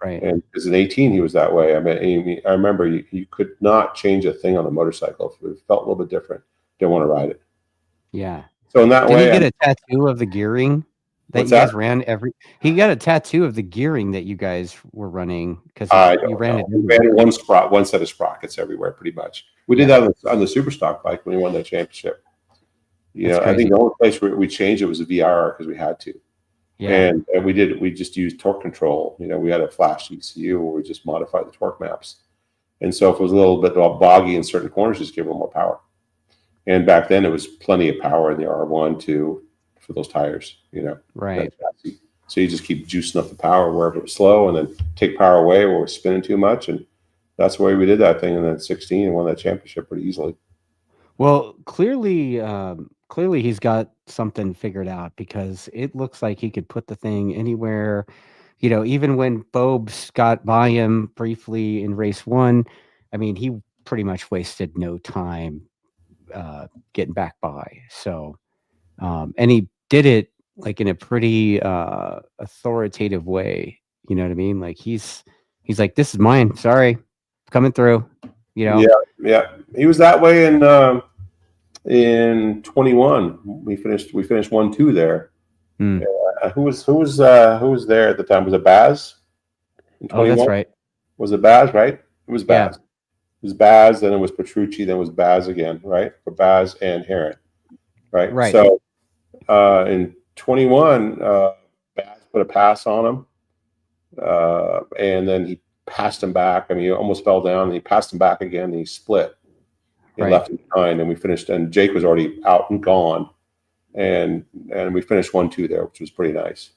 Right. And as an 18, he was that way. I mean, I remember you could not change a thing on the motorcycle. If it felt a little bit different, didn't want to ride it. Yeah. So in that Did way, he get a tattoo of the gearing that what's you guys that? ran every? He got a tattoo of the gearing that you guys were running because I you don't ran know. it We ran everywhere. one set of sprockets everywhere, pretty much. We did Yeah, that on the super stock bike when we won the championship. You that's know, I think crazy. the only place where we changed it was the VRR because we had to. Yeah, And we just used torque control. You know, we had a flash ECU where we just modified the torque maps. And so if it was a little bit boggy in certain corners, just give it more power. And back then it was plenty of power in the R1 too for those tires, you know, right. that chassis. So you just keep juicing up the power wherever it was slow and then take power away where we're spinning too much. And that's the way we did that thing. And then 16 and won that championship pretty easily. Well, clearly he's got something figured out because it looks like he could put the thing anywhere. You know, even when Bobes got by him briefly in race 1, I mean, he pretty much wasted no time getting back by. So, and he did it like in a pretty authoritative way. You know what I mean? Like he's like, this is mine. Sorry, coming through. You know? Yeah, yeah. He was that way in 21. We finished 1-2 there. Mm. Who was there at the time? Was it Baz in Oh, that's 21? right. Was it Baz, right? It was Yeah. Baz. It was Baz, then it was Petrucci, then it was Baz again, right? For Baz and Heron, right? Right. So in 21, Baz put a pass on him, and then he passed him back. I mean, he almost fell down, and he passed him back again, and he split. He Right. left him behind, and we finished, and Jake was already out and gone, and we finished 1-2 there, which was pretty nice.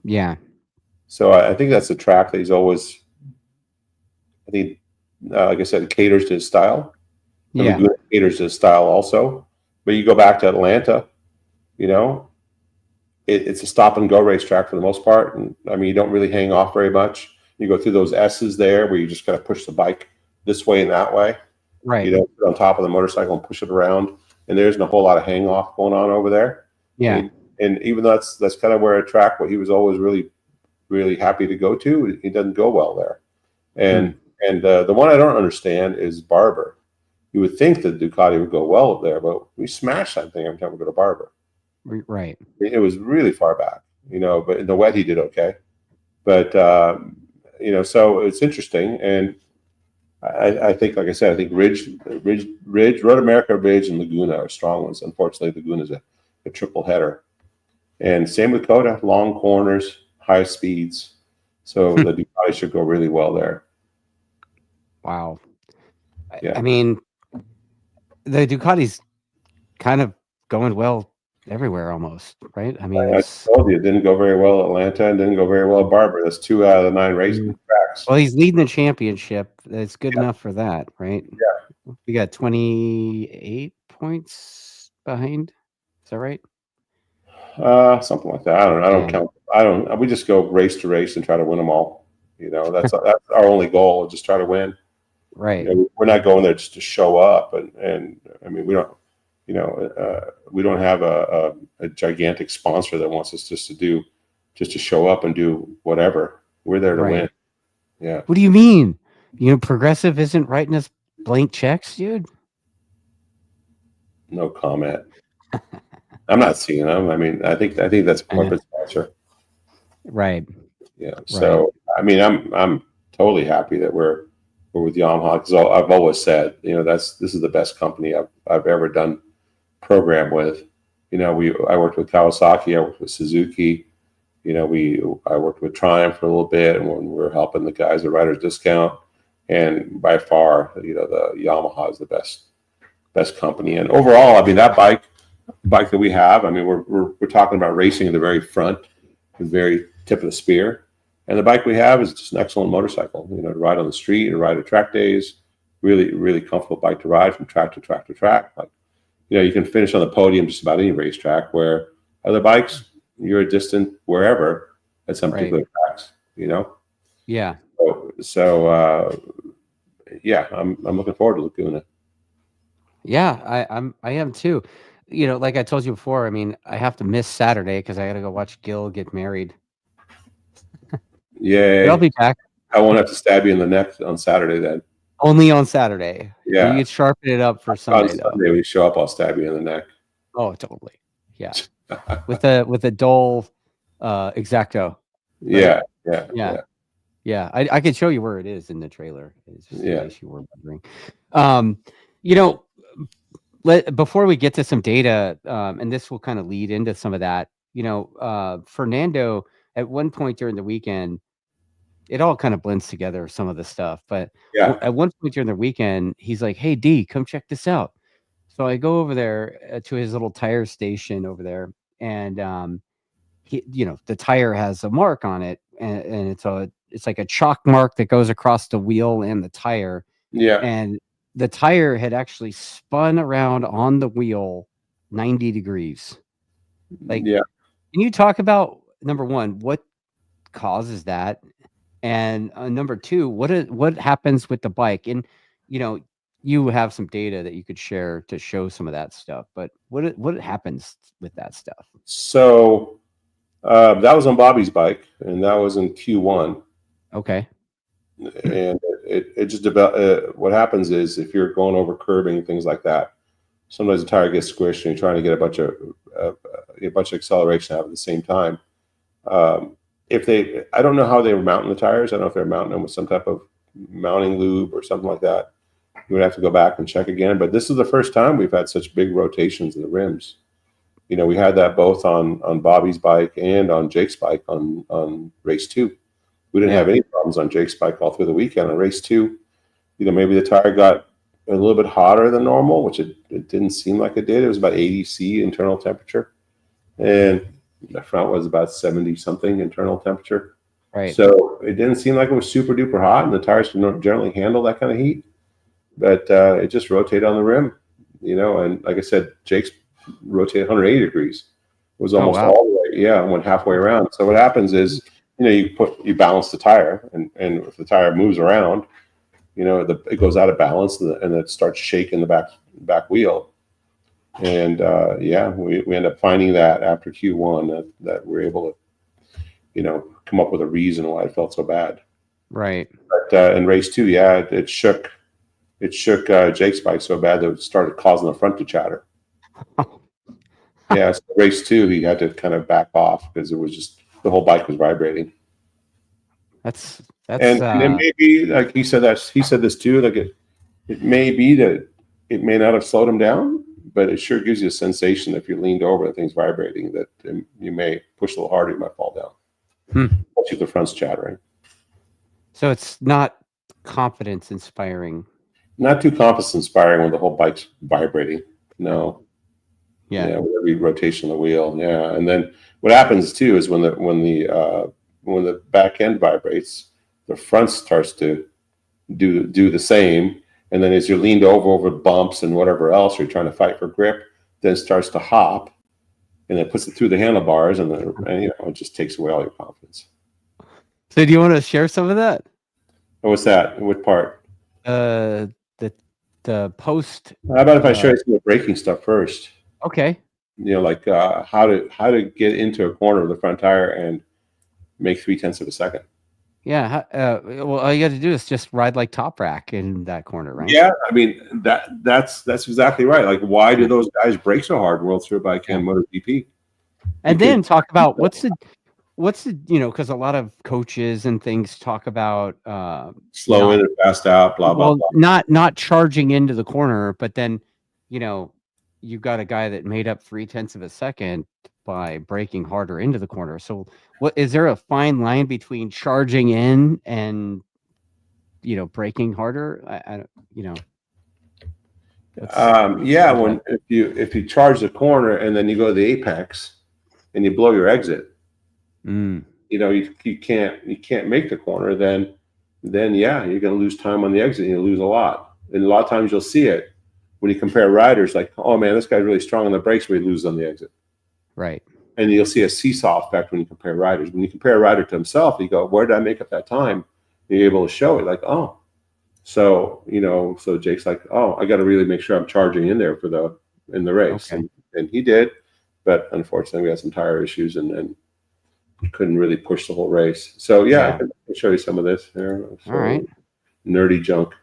Yeah. So I think that's the track that he's always, I think, like I said, caters to his style. Yeah. Laguna caters to his style also. But you go back to Atlanta, you know, it's a stop and go racetrack for the most part. And I mean, you don't really hang off very much. You go through those S's there where you just got to push the bike this way and that way. Right. You don't put it on top of the motorcycle and push it around. And there isn't a whole lot of hang off going on over there. Yeah. And even though that's kind of where a track what he was always really, really happy to go to, he doesn't go well there. And the one I don't understand is Barber. You would think that Ducati would go well there, but we smashed that thing every time we go to Barber. Right. It was really far back, you know, but in the wet he did okay. But, you know, so it's interesting. And I think, like I said, I think Ridge, Road America, Ridge, and Laguna are strong ones. Unfortunately, Laguna's a triple header. And same with Coda, long corners, high speeds. So the Ducati should go really well there. Wow. Yeah. I mean, the Ducati's kind of going well everywhere almost, right? I mean, I told you it didn't go very well at Atlanta and didn't go very well at Barber. That's 2 out of the 9 race tracks. Well, he's leading the championship. That's good enough for that, right? Yeah. We got 28 points behind. Is that right? Something like that. I don't count. We just go race to race and try to win them all. You know, that's our only goal, just try to win. Right. You know, we're not going there just to show up. And I mean, we don't, you know, we don't have a gigantic sponsor that wants us just to show up and do whatever. We're there to win. Yeah. What do you mean? You know, Progressive isn't writing us blank checks, dude? No comment. I'm not seeing them. I mean, I think that's corporate sponsor. Right. Yeah. So I mean, I'm totally happy that we're with Yamaha because I've always said, you know, this is the best company I've ever done program with. You know, I worked with Kawasaki, I worked with Suzuki. You know, I worked with Triumph for a little bit, and when we were helping the guys at Riders Discount, and by far, you know, the Yamaha is the best company. And overall, I mean, that bike that we have, I mean, we're talking about racing in the very front, the very tip of the spear. And the bike we have is just an excellent motorcycle, you know, to ride on the street, to ride at track days, really, really comfortable bike to ride from track to track to track. Like, you know, you can finish on the podium just about any racetrack, where other bikes, you're a distant wherever at some particular tracks, you know? Yeah. So yeah, I'm looking forward to Laguna. Yeah, I am too. you know, like I told you before, I mean, I have to miss Saturday because I got to go watch Gil get married. Yay. But I'll be back. I won't have to stab you in the neck on Saturday then. Only on Saturday. Yeah. You can sharpen it up for Sunday, though. Sunday, we show up, I'll stab you in the neck. Oh, totally. Yeah. with a dull X-Acto. Right? Yeah. I can show you where it is in the trailer. It's just in case you were wondering. You know, before we get to some data, and this will kind of lead into some of that, you know, Fernando, at one point during the weekend, it all kind of blends together, some of the stuff, but at one point during the weekend, he's like, "Hey, D, come check this out." So I go over there to his little tire station over there, and he, you know, the tire has a mark on it, and it's like a chalk mark that goes across the wheel and the tire. Yeah. And the tire had actually spun around on the wheel 90 degrees. Like, can you talk about, number one, what causes that? And number two, what happens with the bike? And, you know, you have some data that you could share to show some of that stuff, but what happens with that stuff? So that was on Bobby's bike, and that was in Q1. Okay. And it just about what happens is, if you're going over curbing and things like that, sometimes the tire gets squished and you're trying to get a bunch of acceleration out at the same time. I don't know how they were mounting the tires. I don't know if they're mounting them with some type of mounting lube or something like that. You would have to go back and check again. But this is the first time we've had such big rotations in the rims. You know, we had that both on Bobby's bike and on Jake's bike on race 2. We didn't have any problems on Jake's bike all through the weekend. On race 2, you know, maybe the tire got a little bit hotter than normal, which it didn't seem like it did. It was about 80 C internal temperature, and the front was about 70 something internal temperature. Right. So it didn't seem like it was super duper hot, and the tires can generally handle that kind of heat. But it just rotated on the rim, you know. And like I said, Jake's rotated 180 degrees. It was almost all the way, went halfway around. So what happens is, you know, you balance the tire, and if the tire moves around, you know, it goes out of balance, and it starts shaking the back wheel. And we end up finding that after Q1 that we're able to, you know, come up with a reason why it felt so bad. Right. But in race 2, it shook Jake's bike so bad that it started causing the front to chatter. So race 2, he had to kind of back off because it was just, the whole bike was vibrating. That's and it may be, like he said this too, like it may be that it may not have slowed him down, but it sure gives you a sensation that if you leaned over and things vibrating, that you may push a little harder, you might fall down. Especially if the front's chattering. So it's not confidence inspiring. Not too confidence inspiring when the whole bike's vibrating. No. Yeah, with every rotation of the wheel. Yeah. And then what happens too is when the back end vibrates, the front starts to do the same. And then as you're leaned over bumps and whatever else, you're trying to fight for grip, then it starts to hop, and it puts it through the handlebars, and you know, it just takes away all your confidence. So do you want to share some of that? What's that? What part? The post. How about if I show you some of the braking stuff first? Okay. You know, like how to get into a corner with the front tire and make 0.3 of a second. Yeah. Well, all you got to do is just ride like Top Rack in that corner, right? Yeah. I mean, that's exactly right. Like, why do those guys brake so hard? World Superbike and MotoGP. And then talk about what's the you know, because a lot of coaches and things talk about slow in and fast out, blah blah blah. Not charging into the corner, but then, you know, you've got a guy that made up 0.3 of a second by braking harder into the corner. So what is there a fine line between charging in and, you know, braking harder? I you know. When if you charge the corner and then you go to the apex and you blow your exit, you know, you can't make the corner, then you're going to lose time on the exit, and you lose a lot. And a lot of times you'll see it when you compare riders, like, oh man, this guy's really strong on the brakes, but he loses on the exit. Right. And you'll see a seesaw effect when you compare riders. When you compare a rider to himself, you go, where did I make up that time? And you're able to show it, like, oh. So, you know, so Jake's like, oh, I got to really make sure I'm charging in there in the race. Okay. and he did, but unfortunately we had some tire issues and couldn't really push the whole race. So yeah, I can show you some of this here. So, all right. Nerdy junk.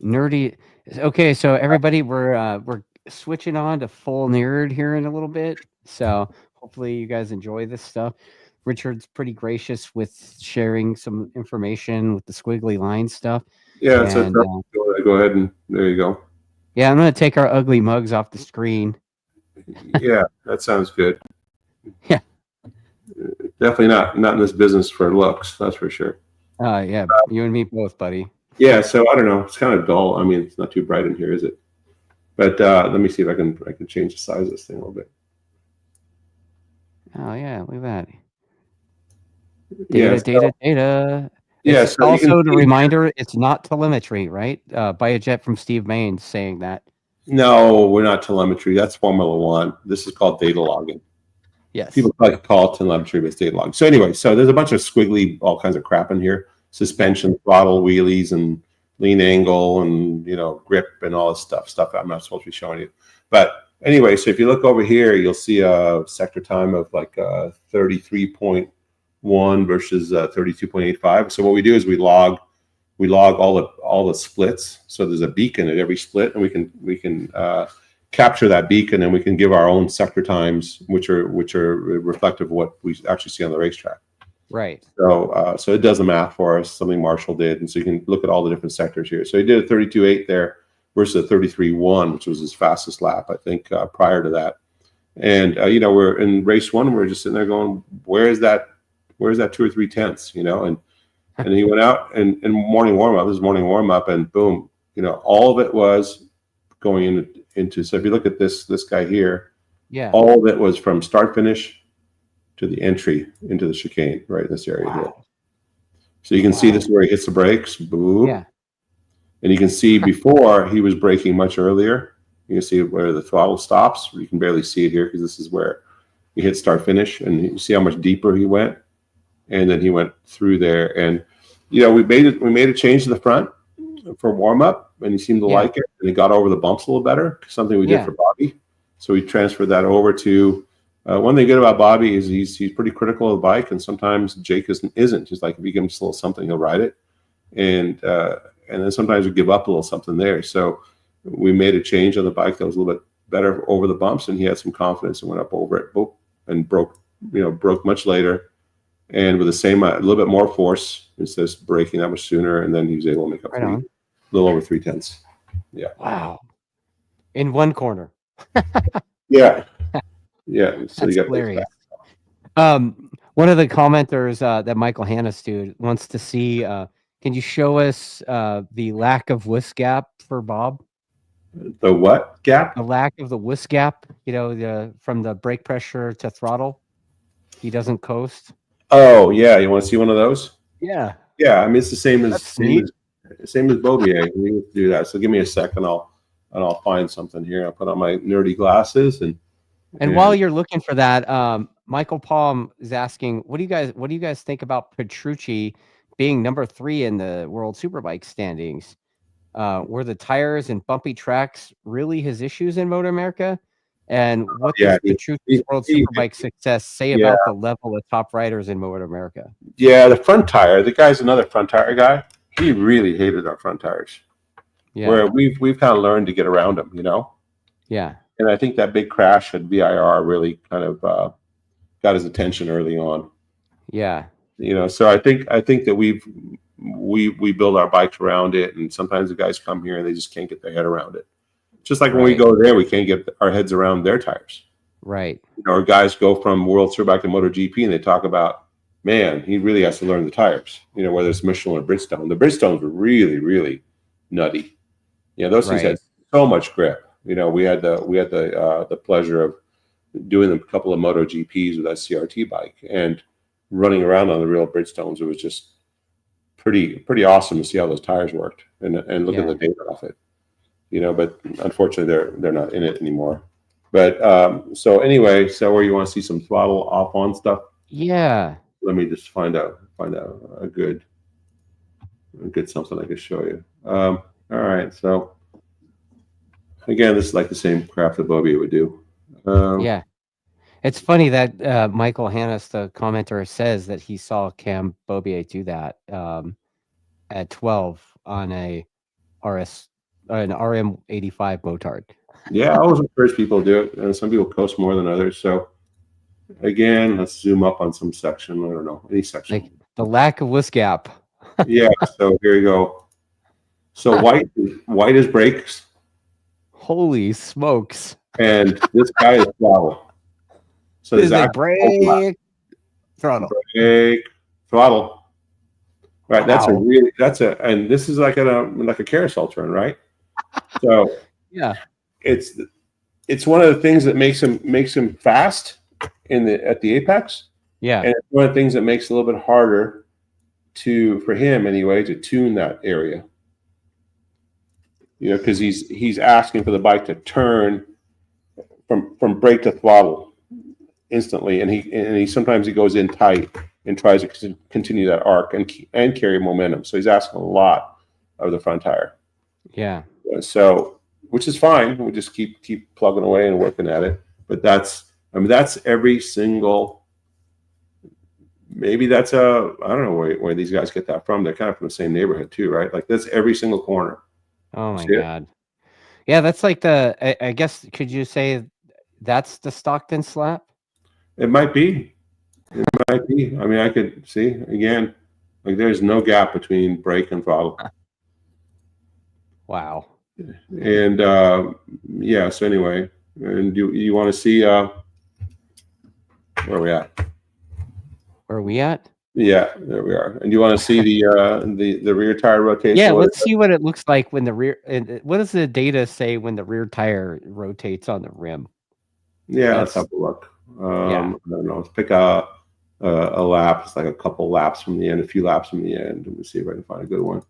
Nerdy. Okay, so everybody, we're switching on to full nerd here in a little bit. So hopefully you guys enjoy this stuff. Richard's pretty gracious with sharing some information with the squiggly line stuff. Yeah, and, so go ahead and there you go. Yeah, I'm gonna take our ugly mugs off the screen. Yeah, that sounds good. Yeah. Definitely not in this business for looks, that's for sure. Yeah, you and me both, buddy. Yeah, so I don't know. It's kind of dull. I mean, it's not too bright in here, is it? But let me see if I can change the size of this thing a little bit. Oh yeah, look at that. Data. Yeah. So also the reminder, it's not telemetry, right? By a jet from Steve Maines saying that. No, we're not telemetry. That's Formula One. This is called data logging. Yes. People like to call it telemetry, but it's data logging. So anyway, so there's a bunch of squiggly, all kinds of crap in here. Suspension, throttle, wheelies, and lean angle, and grip, and all this stuff I'm not supposed to be showing you. But anyway, so if you look over here, you'll see a sector time of like 33.1 versus 32.85. So what we do is we log all the splits. So there's a beacon at every split, and we can capture that beacon, and we can give our own sector times, which are reflective of what we actually see on the racetrack. Right. So it does the math for us, something Marshall did, and so you can look at all the different sectors here. So he did a 32.8 there versus a 33.1, which was his fastest lap, I think, prior to that. And we're in race one, we're just sitting there going, where's that 2 or 3 tenths, and he went out and morning warm up. This is morning warm up, and boom, all of it was going into. So if you look at this guy here, yeah, all of it was from start finish to the entry into the chicane, right in this area here. So you can see this is where he hits the brakes, boom. Yeah. And you can see before he was braking much earlier. You can see where the throttle stops. You can barely see it here because this is where he hit start finish, and you see how much deeper he went. And then he went through there, and we made a change to the front for warm up, and he seemed to like it, and he got over the bumps a little better. Something we did for Bobby, so we transferred that over to. One thing good about Bobby is he's pretty critical of the bike, and sometimes Jake isn't. Just like if you give him just a little something, he'll ride it, and then sometimes we give up a little something there. So we made a change on the bike that was a little bit better over the bumps, and he had some confidence and went up over it, and broke much later. And with the same, a little bit more force, instead of braking that much sooner, and then he was able to make up a little over 3 tenths. Yeah. Wow. In one corner. Yeah. Yeah. So that's hilarious. One of the commenters that Michael Hannes wants to see. Can you show us the lack of whisk gap for Bob? The what gap? The lack of the whisk gap. From the brake pressure to throttle. He doesn't coast. Oh yeah, you want to see one of those? Yeah. Yeah, I mean it's the same as Bobier. We need to do that. So give me a second. I'll find something here. I'll put on my nerdy glasses and while you're looking for that, Michael Palm is asking, what do you guys think about Petrucci being number 3 in the World Superbike standings? Were the tires and bumpy tracks really his issues in Motor America? And what does Petrucci's World Superbike success say about the level of top riders in Motor America? Yeah, the front tire. The guy's another front tire guy. He really hated our front tires. Yeah. Where we've kind of learned to get around him, Yeah. And I think that big crash at VIR really kind of got his attention early on. Yeah. So I think that we build our bikes around it, and sometimes the guys come here and they just can't get their head around it. Just like when we go there, we can't get our heads around their tires. Right. Our guys go from World Superbike to MotoGP, and they talk about, man, he really has to learn the tires. Whether it's Michelin or Bridgestone. The Bridgestones were really, really nutty. Those things had so much grip. We had the pleasure of doing a couple of MotoGPs with that CRT bike and running around on the real Bridgestones. It was just pretty awesome to see how those tires worked and look at the data off it. But unfortunately they're not in it anymore. But so anyway, so where you want to see some throttle off on stuff? Yeah. Let me just find out a good something I can show you. All right, so again, this is like the same crap that Bobby would do. Yeah. It's funny that Michael Hannes, the commenter, says that he saw Cam Bobier do that at 12 on an RM85 motard. Yeah, I always encourage people to do it, and some people coast more than others. So again, let's zoom up on some section. I don't know, any section. Like the lack of whisk gap. Yeah. So here you go. So white is brakes. Holy smokes! And this guy is throttle. So there's like brake, throttle, brake, throttle. Right. Wow. And this is like a carousel turn, right? So yeah, it's one of the things that makes him fast at the apex. Yeah. And it's one of the things that makes it a little bit harder for him anyway to tune that area. You know, because he's asking for the bike to turn from brake to throttle instantly, and he sometimes he goes in tight and tries to continue that arc and carry momentum. So he's asking a lot of the front tire. Yeah. So, which is fine. We just keep plugging away and working at it. But that's every single. Maybe that's I don't know where these guys get that from. They're kind of from the same neighborhood too, right? Like that's every single corner. Oh my God. Yeah, that's like I guess, could you say that's the Stockton slap? It might be. It might be. I mean, I could see again, like there's no gap between brake and throttle. Wow. And yeah, so anyway, and you want to see where are we at? Where are we at? Yeah, there we are. And you want to see the rear tire rotation? Yeah, let's see what it looks like when the rear. What does the data say when the rear tire rotates on the rim? Yeah, let's have a look. I don't know. Let's pick a lap. It's like a couple laps from the end, a few laps from the end. Let me see if I can find a good one.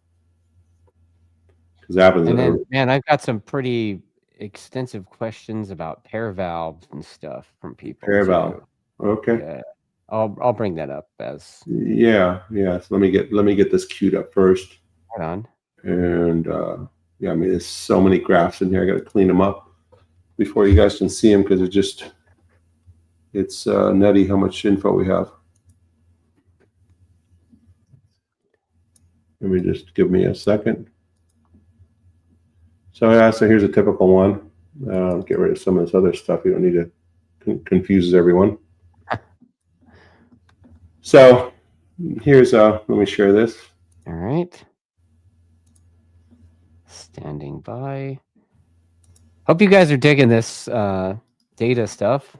Because happens. And then, man, I've got some pretty extensive questions about pair valves and stuff from people. Pair valve. Okay. Yeah. I'll bring that up as. Yeah. So let me get this queued up first. Right on. And yeah, I mean, there's so many graphs in here. I got to clean them up before you guys can see them because it's nutty how much info we have. Let me just give me a second. So yeah, so here's a typical one. Get rid of some of this other stuff. You don't need to confuses everyone. So here's let me share this. All right. Standing by. Hope you guys are digging this data stuff.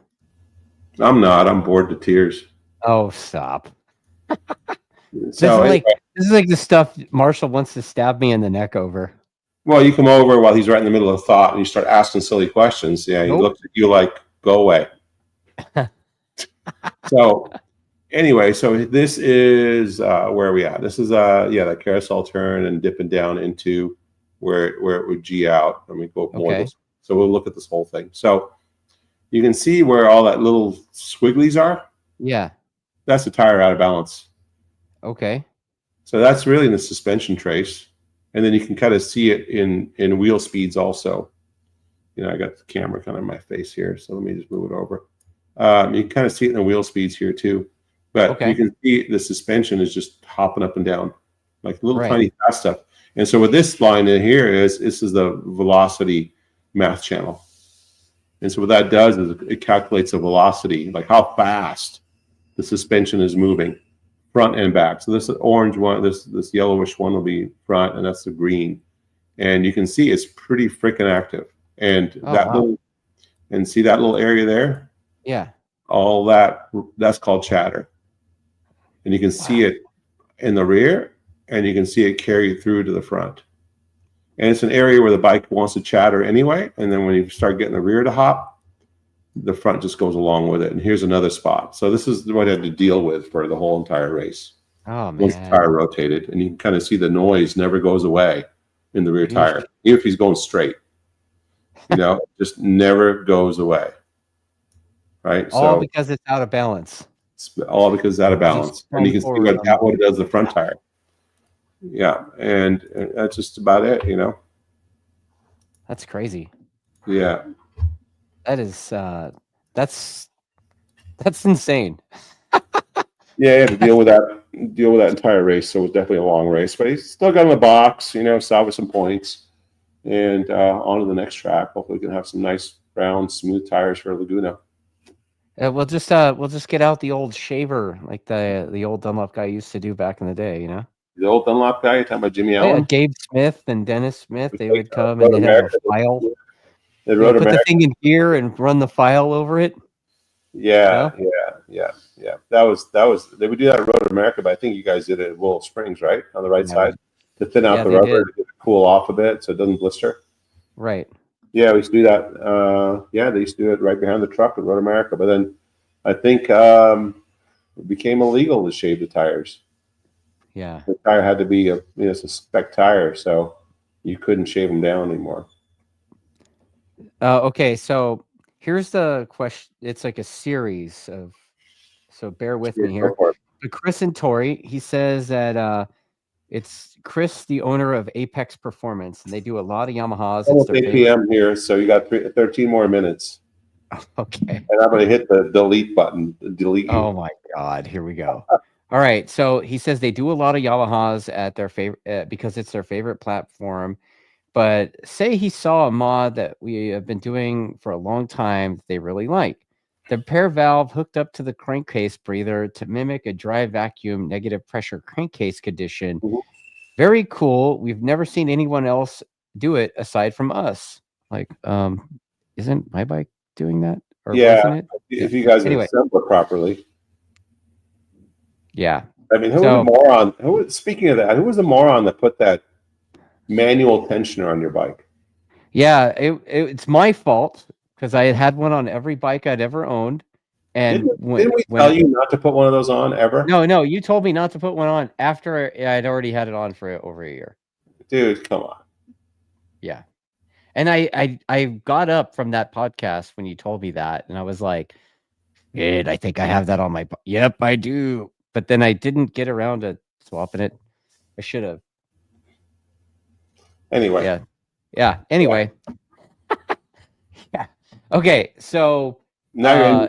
I'm not. I'm bored to tears. Oh, stop. So this is like the stuff Marshall wants to stab me in the neck over. Well, you come over while he's right in the middle of thought and you start asking silly questions. Yeah, he looks at you like, go away. So anyway, so this is where are we at? This is that carousel turn and dipping down into where it would G out. Let me go more. Okay. So we'll look at this whole thing. So you can see where all that little squigglies are. Yeah. That's the tire out of balance. Okay. So that's really in the suspension trace. And then you can kind of see it in wheel speeds also. You know, I got the camera kind of in my face here, so let me just move it over. You can kind of see it in the wheel speeds here too. But you can see the suspension is just hopping up and down, like little tiny fast stuff. And so what this line in here is, this is the velocity math channel. And so what that does is it calculates the velocity, like how fast the suspension is moving, front and back. So this orange one, this yellowish one will be front, and that's the green. And you can see it's pretty freaking active. And see that little area there? Yeah. All that's called chatter. And you can see it in the rear, and you can see it carry through to the front. And it's an area where the bike wants to chatter anyway. And then when you start getting the rear to hop, the front just goes along with it. And here's another spot. So this is what I had to deal with for the whole entire race. Oh, man. Once the tire rotated, and you can kind of see the noise never goes away in the rear tire, even if he's going straight. You know, just never goes away. Right? All because it's out of balance. All because it's out of balance. And you can see what it does to the front tire. Yeah, and that's just about it, you know. That's crazy. Yeah. That is That's insane. Yeah, he had to deal with that entire race. So it was definitely a long race, but he's still got in the box. Salvaged some points, and on to the next track. Hopefully, we can have some nice round, smooth tires for Laguna. We'll just get out the old shaver like the old Dunlop guy used to do back in the day. The old Dunlop guy, you're talking about Jimmy Allen? Yeah, Gabe Smith and Dennis Smith, they would come and they'd have a file. They put the thing in gear and run the file over it. Yeah. That was they would do that at Road America, but I think you guys did it at Willow Springs, right? On the right side to thin out the rubber to get it cool off a bit so it doesn't blister. Right. Yeah, we used to do that. They used to do it right behind the truck at Road America, but then I think it became illegal to shave the tires. Yeah. The tire had to be a spec tire, so you couldn't shave them down anymore. Okay, so here's the question. It's like a series of, so bear with me here. But Chris and Tori, he says that it's Chris, the owner of Apex Performance, and they do a lot of Yamahas. Almost 8 p.m. here, so you got 13 more minutes. Okay. And I'm going to hit the delete button. Delete. Oh my God, here we go. All right, so he says they do a lot of Yamahas at their favorite because it's their favorite platform. But say he saw a mod that we have been doing for a long time that they really like. The pair valve hooked up to the crankcase breather to mimic a dry vacuum negative pressure crankcase condition. Mm-hmm. Very cool. We've never seen anyone else do it aside from us. Like, isn't my bike doing that? Or wasn't it? If you guys assemble it properly. Yeah. I mean, who was the moron? Speaking of that, who was the moron that put that manual tensioner on your bike? Yeah, it's my fault because I had one on every bike I'd ever owned. And didn't we tell you not to put one of those on ever? No, you told me not to put one on after I'd already had it on for over a year. Dude, come on. Yeah. And I got up from that podcast when you told me that, and I was like, "Good, I think I have that on my bike." Yep, I do. But then I didn't get around to swapping it. I should have. Anyway. Yeah. Anyway. Yeah. Okay. So now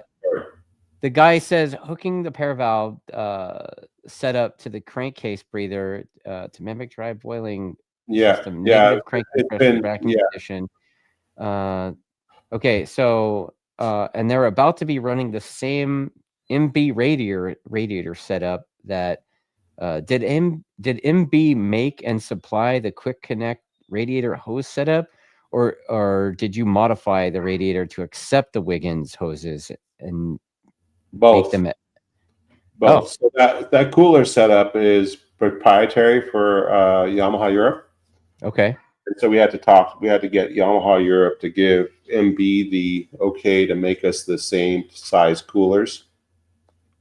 the guy says hooking the pair valve setup to the crankcase breather to mimic dry boiling system. Negative crankcase pressure vacuum condition. Okay. So and they're about to be running the same MB radiator setup that did MB make and supply the quick connect radiator hose setup, or did you modify the radiator to accept the Wiggins hoses and both? Make them both. Oh. So that cooler setup is proprietary for Yamaha Europe. Okay. And so we had to get Yamaha Europe to give MB the okay to make us the same size coolers.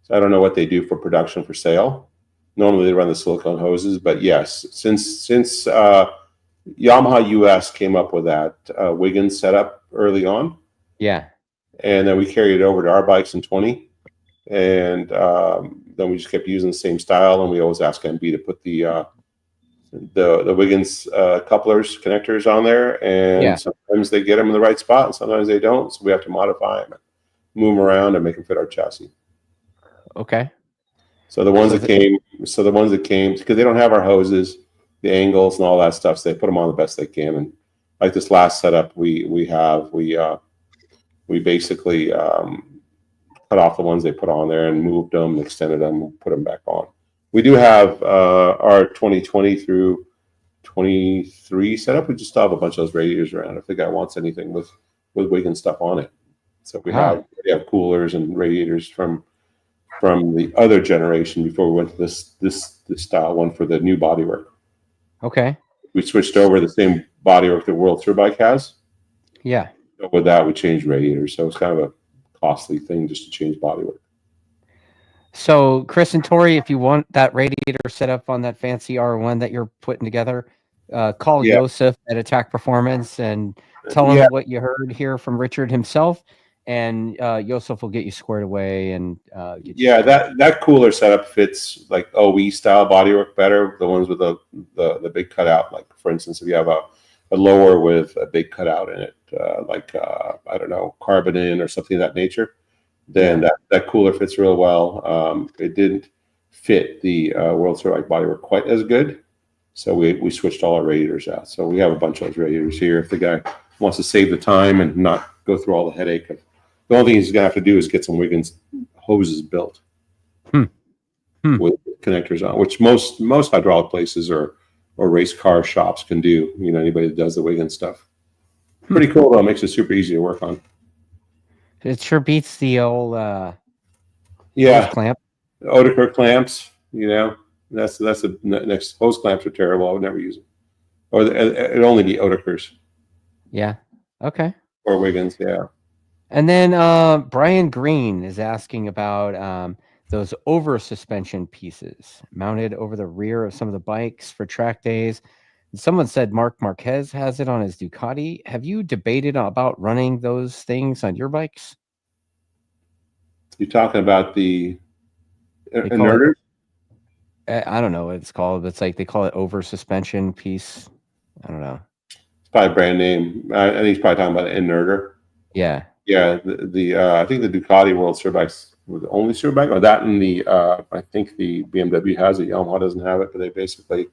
So I don't know what they do for production for sale. Normally they run the silicone hoses, but yes, since Yamaha US came up with that Wiggins setup early on. Yeah. And then we carried it over to our bikes in 20. And then we just kept using the same style, and we always ask MB to put the Wiggins couplers, connectors on there, and sometimes they get them in the right spot, and sometimes they don't, so we have to modify them, move them around, and make them fit our chassis. Okay. So the ones that came, because they don't have our hoses, the angles, and all that stuff, so they put them on the best they can. And like this last setup we basically cut off the ones they put on there and moved them, extended them, and put them back on. We do have our 2020 through 23 setup. We just still have a bunch of those radiators around if the guy wants anything with Wiggins stuff on it. So we have coolers and radiators from the other generation before we went to this style one for the new bodywork. Okay. We switched over the same bodywork that World Superbike has. Yeah. So with that, we changed radiators. So it's kind of a costly thing just to change bodywork. So Chris and Tori, if you want that radiator set up on that fancy R1 that you're putting together, call Joseph at Attack Performance and tell him what you heard here from Richard himself, and Joseph will get you squared away. And that cooler setup fits like OE style bodywork better. The ones with the big cutout, like for instance, if you have a lower with a big cutout in it, I don't know, carbon in or something of that nature, then that cooler fits real well. It didn't fit the World Superbike bodywork quite as good, so we switched all our radiators out. So we have a bunch of those radiators here. If the guy wants to save the time and not go through all the headache of, the only thing he's gonna have to do is get some Wiggins hoses built with connectors on, which most hydraulic places or race car shops can do. You know, anybody that does the Wiggins stuff. Pretty cool though. Makes it super easy to work on. It sure beats the old hose clamp. Oetiker clamps. You know, that's the next. Hose clamps are terrible. I would never use them. Or it'd only be Oetikers. Yeah. Okay. Or Wiggins. Yeah. And then Brian Green is asking about those over suspension pieces mounted over the rear of some of the bikes for track days. Someone said Mark Marquez has it on his Ducati. Have you debated about running those things on your bikes? You're talking about the inverters? I don't know what it's called. It's like they call it over suspension piece. I don't know. It's probably a brand name. I think he's probably talking about an inverter. Yeah. Yeah. I think the Ducati World Superbikes were the only Superbike, or that, and I think the BMW has it. Yamaha doesn't have it, but they basically,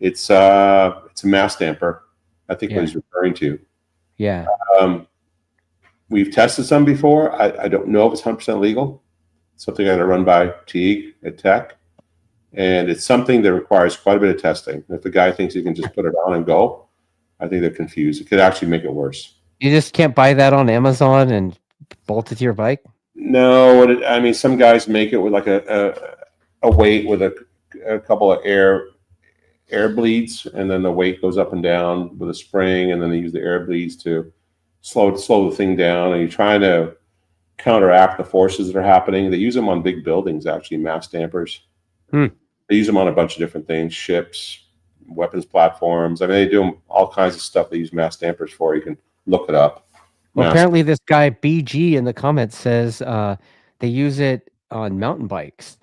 it's a mass damper. I think what he's referring to. Yeah. We've tested some before. I don't know if it's 100% legal. It's something I got to run by Teague at Tech. And it's something that requires quite a bit of testing. If the guy thinks he can just put it on and go, I think they're confused. It could actually make it worse. You just can't buy that on Amazon and bolt it to your bike? No. I mean, some guys make it with like a weight with a couple of air bleeds, and then the weight goes up and down with a spring, and then they use the air bleeds to slow the thing down. And you're trying to counteract the forces that are happening. They use them on big buildings, actually, mass dampers. They use them on a bunch of different things, ships, weapons platforms. I mean, they do them, all kinds of stuff they use mass dampers for. You can look it up. Well, apparently this guy BG in the comments says they use it on mountain bikes.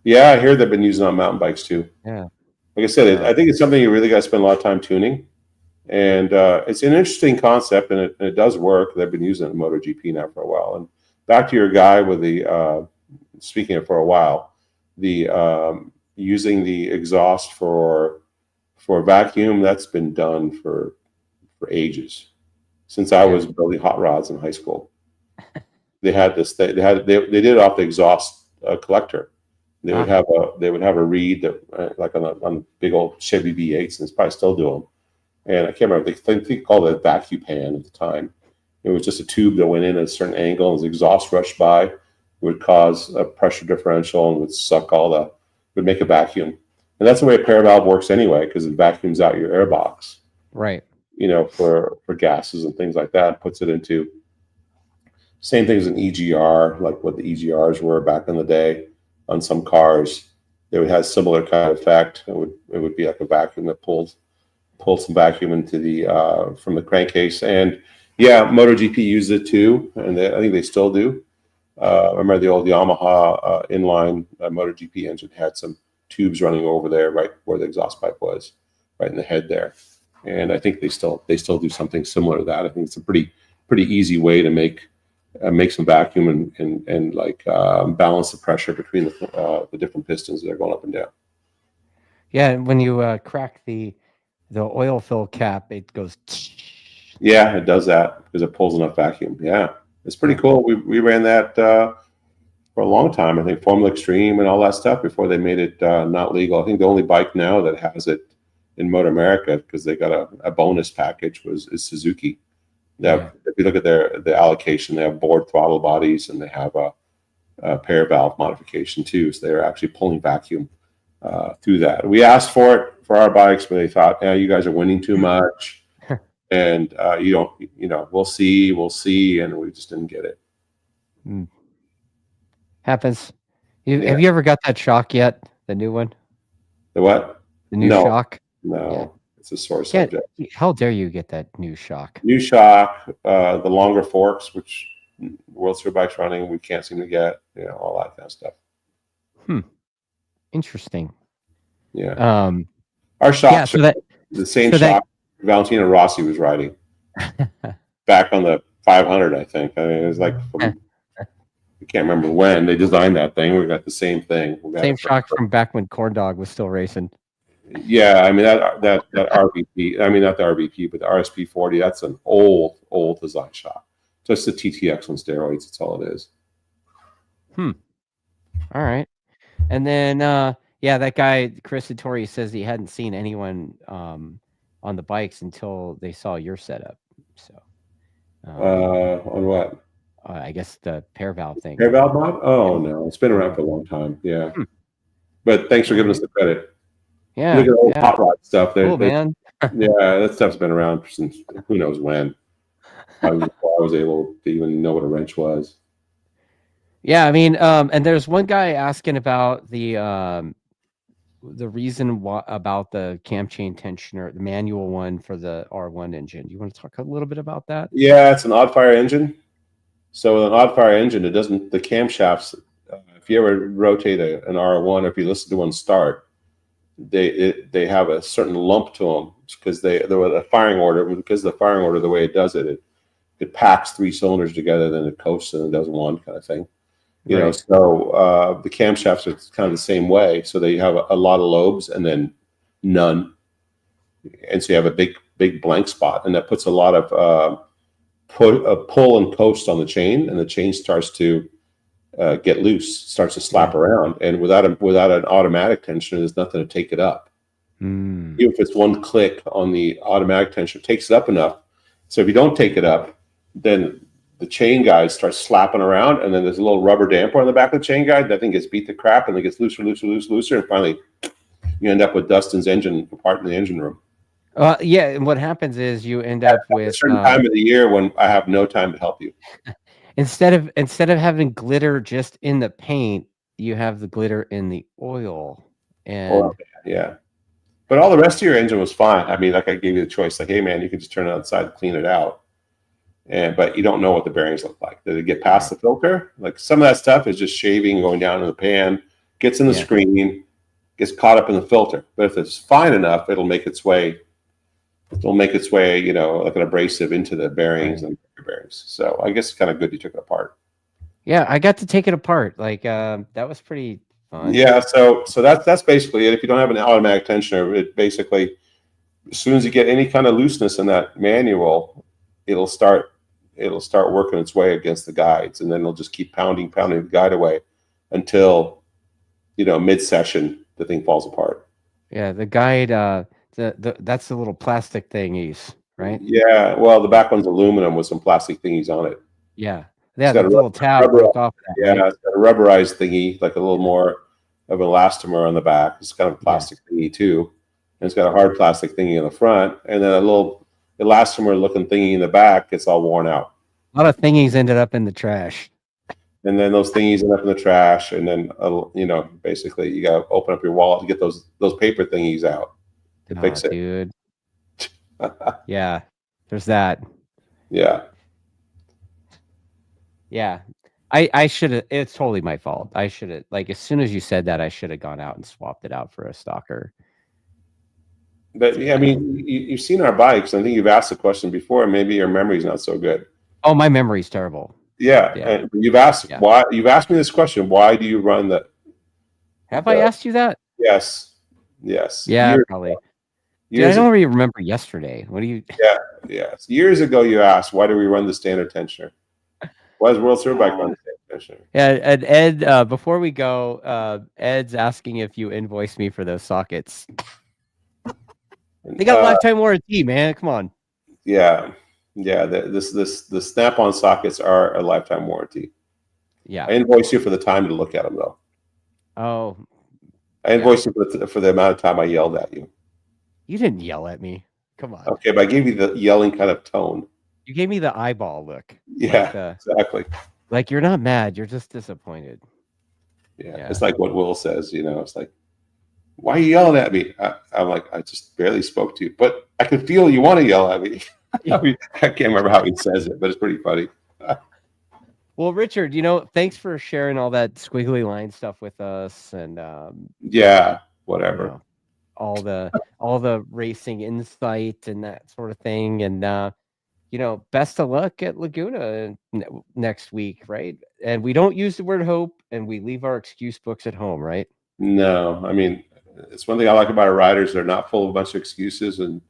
Yeah, I hear they've been using it on mountain bikes too. Yeah. Like I said, I think it's something you really got to spend a lot of time tuning. And it's an interesting concept, and it does work. They've been using it in MotoGP now for a while. And back to your guy with the, speaking of for a while, the using the exhaust for vacuum, that's been done for ages. Since I was building hot rods in high school. They had this. They did it off the exhaust collector. They would have a reed that like on big old Chevy V8s, and it's probably still doing them. And I can't remember. They called it a vacuum pan at the time. It was just a tube that went in at a certain angle, and as the exhaust rushed by, it would cause a pressure differential and would suck would make a vacuum. And that's the way a pair valve works anyway, because it vacuums out your air box. Right. You know, for gases and things like that, puts it into same thing as an EGR, like what the EGRs were back in the day on some cars. They would have similar kind of effect. It would be like a vacuum that pulled some vacuum into the from the crankcase. And yeah, MotoGP used it too, and I think they still do. I remember the old Yamaha inline MotoGP engine had some tubes running over there, right where the exhaust pipe was, right in the head there. And I think they still do something similar to that. I think it's a pretty easy way to make some vacuum and like balance the pressure between the different pistons that are going up and down. Yeah, and when you crack the oil fill cap, it goes. Yeah, it does that because it pulls enough vacuum. Yeah, it's pretty cool. We ran that for a long time. I think Formula Extreme and all that stuff before they made it not legal. I think the only bike now that has it in Motor America, because they got a bonus package, is Suzuki. If you look at the allocation, they have bored throttle bodies, and they have a pair valve modification too. So they're actually pulling vacuum through that. We asked for it for our bikes, but they thought, yeah, you guys are winning too much, and you don't. You know, we'll see, and we just didn't get it. Happens. Have you ever got that shock yet? The new one? The what? The new shock? No, it's a sore subject. How dare you get that new shock? New shock, the longer forks, which World Superbike's running, we can't seem to get, all that kind of stuff. Interesting. Yeah. Our shock, the same shock Valentino Rossi was riding. back on the 500, I think. I mean, it was like from, I can't remember when they designed that thing. We got the same thing. Same shock from back when Corn Dog was still racing. Yeah, I mean that RVP. I mean not the RVP, but the RSP 40. That's an old design shock. Just the TTX on steroids. That's all it is. All right. And then yeah, that guy Chris Vittori says he hadn't seen anyone on the bikes until they saw your setup. So on what? I guess the pair valve thing. Pair valve mod? Oh no, it's been around for a long time. Yeah. But thanks for giving us the credit. Yeah. Look at all the hot rod stuff. Cool, man. Yeah, that stuff's been around since who knows when. I was able to even know what a wrench was. Yeah, I mean, and there's one guy asking about the reason about the cam chain tensioner, the manual one for the R1 engine. You want to talk a little bit about that? Yeah, it's an odd fire engine. So with an odd fire engine, it doesn't, the camshafts, if you ever rotate an R1, or if you listen to one start, they have a certain lump to them because they're a firing order. Because of the firing order, the way it does it, it packs 3 cylinders together, then it coasts and it does one kind of thing. You know, so the camshafts are kind of the same way. So they have a lot of lobes and then none, and so you have a big blank spot, and that puts a lot of pull and coast on the chain, and the chain starts to get loose, starts to slap around, and without an automatic tensioner, there's nothing to take it up. Even if it's one click on the automatic tensioner, it takes it up enough. So if you don't take it up, then the chain guide starts slapping around, and then there's a little rubber damper on the back of the chain guide. That thing gets beat to crap, and it gets looser, and finally you end up with Dustin's engine apart in the engine room. Yeah, and what happens is you end up with a certain time of the year when I have no time to help you. Instead of having glitter just in the paint, you have the glitter in the oil. And yeah, but all the rest of your engine was fine. I mean, like I gave you the choice, like, hey man, you can just turn it outside and clean it out. But you don't know what the bearings look like. Did it get past the filter? Like some of that stuff is just shaving, going down in the pan, gets in the screen, gets caught up in the filter. But if it's fine enough, it'll make its way. You know, like an abrasive into the bearings and bearings. So I guess it's kind of good you took it apart. Yeah, I got to take it apart. Like that was pretty fun. Yeah. So that's basically it. If you don't have an automatic tensioner, it basically, as soon as you get any kind of looseness in that manual, it'll start working its way against the guides, and then it'll just keep pounding the guide away until, you know, mid-session the thing falls apart. Yeah, the guide, that's the little plastic thingies, right? Yeah, well, the back one's aluminum with some plastic thingies on it. Yeah, the little tab broke off. It's got a rubberized thingy, like a little more of an elastomer on the back. It's kind of a plastic thingy too, and it's got a hard plastic thingy in the front, and then a little elastomer looking thingy in the back gets all worn out. A lot of thingies ended up in the trash. And then those thingies end up in the trash, and then you know, basically you got to open up your wallet to get those paper thingies out to fix it. Dude. Yeah, there's that. Yeah. Yeah. I should have, it's totally my fault. I should have, like, as soon as you said that, I should have gone out and swapped it out for a stalker. But yeah, I mean, you've seen our bikes. I think you've asked the question before, and maybe your memory's not so good. Oh, my memory's terrible. Yeah. And you've asked why. You've asked me this question. Why do you run the? Have I asked you that? Yes. Yes. Yeah, probably. Dude, I don't really remember yesterday. What do you? Yeah. Yes. Years ago, you asked, why do we run the standard tensioner? Why does World Superbike run the standard tensioner? Yeah, and Ed, before we go, Ed's asking if you invoice me for those sockets. They got a lifetime warranty, man. Come on. Yeah. Yeah, the snap-on sockets are a lifetime warranty. Yeah, I invoice you for the time to look at them, though. Oh, I invoice you for the amount of time I yelled at you. You didn't yell at me. Come on. Okay, but I gave you the yelling kind of tone. You gave me the eyeball look. Yeah, exactly. Like you're not mad. You're just disappointed. Yeah, it's like what Will says. You know, it's like, why are you yelling at me? I'm like, I just barely spoke to you, but I can feel you want to yell at me. I can't remember how he says it, but it's pretty funny. Well, Richard, you know, thanks for sharing all that squiggly line stuff with us, and yeah, whatever. You know, all the racing insight and that sort of thing, and you know, best of luck at Laguna next week, right? And we don't use the word hope, and we leave our excuse books at home, right? No, I mean, it's one thing I like about our riders. They're not full of a bunch of excuses, and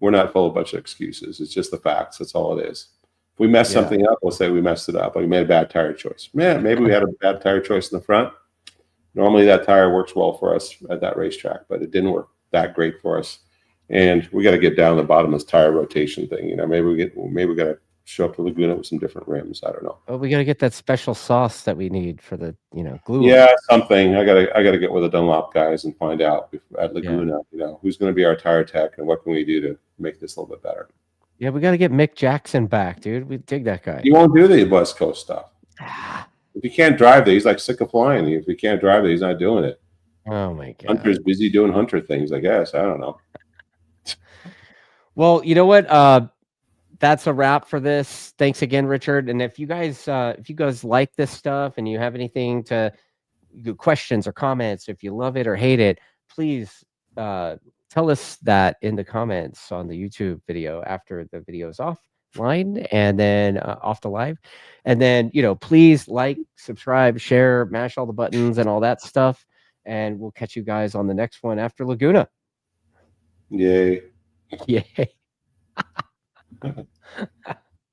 we're not full of a bunch of excuses. It's just the facts. That's all it is. If we mess Yeah. something up, we'll say we messed it up. Like we made a bad tire choice. Man, maybe we had a bad tire choice in the front. Normally that tire works well for us at that racetrack, but it didn't work that great for us. And we got to get down to the bottom of this tire rotation thing. You know, maybe we got to show up to Laguna with some different rims. I don't know. Oh, we got to get that special sauce that we need for the, you know, glue. Yeah, something. I gotta get with the Dunlop guys and find out at Laguna, you know, who's going to be our tire tech and what can we do to make this a little bit better. Yeah, we got to get Mick Jackson back, dude. We dig that guy. He won't do the West Coast stuff. If he can't drive there, he's like sick of flying. If he can't drive there, he's not doing it. Oh my God. Hunter's busy doing Hunter things, I guess. I don't know. Well, you know what? That's a wrap for this. Thanks again, Richard. And if you guys like this stuff and you have anything to questions or comments, if you love it or hate it, please tell us that in the comments on the YouTube video after the video is offline and then off the live. And then, you know, please like, subscribe, share, mash all the buttons and all that stuff. And we'll catch you guys on the next one after Laguna. Yay. Yay.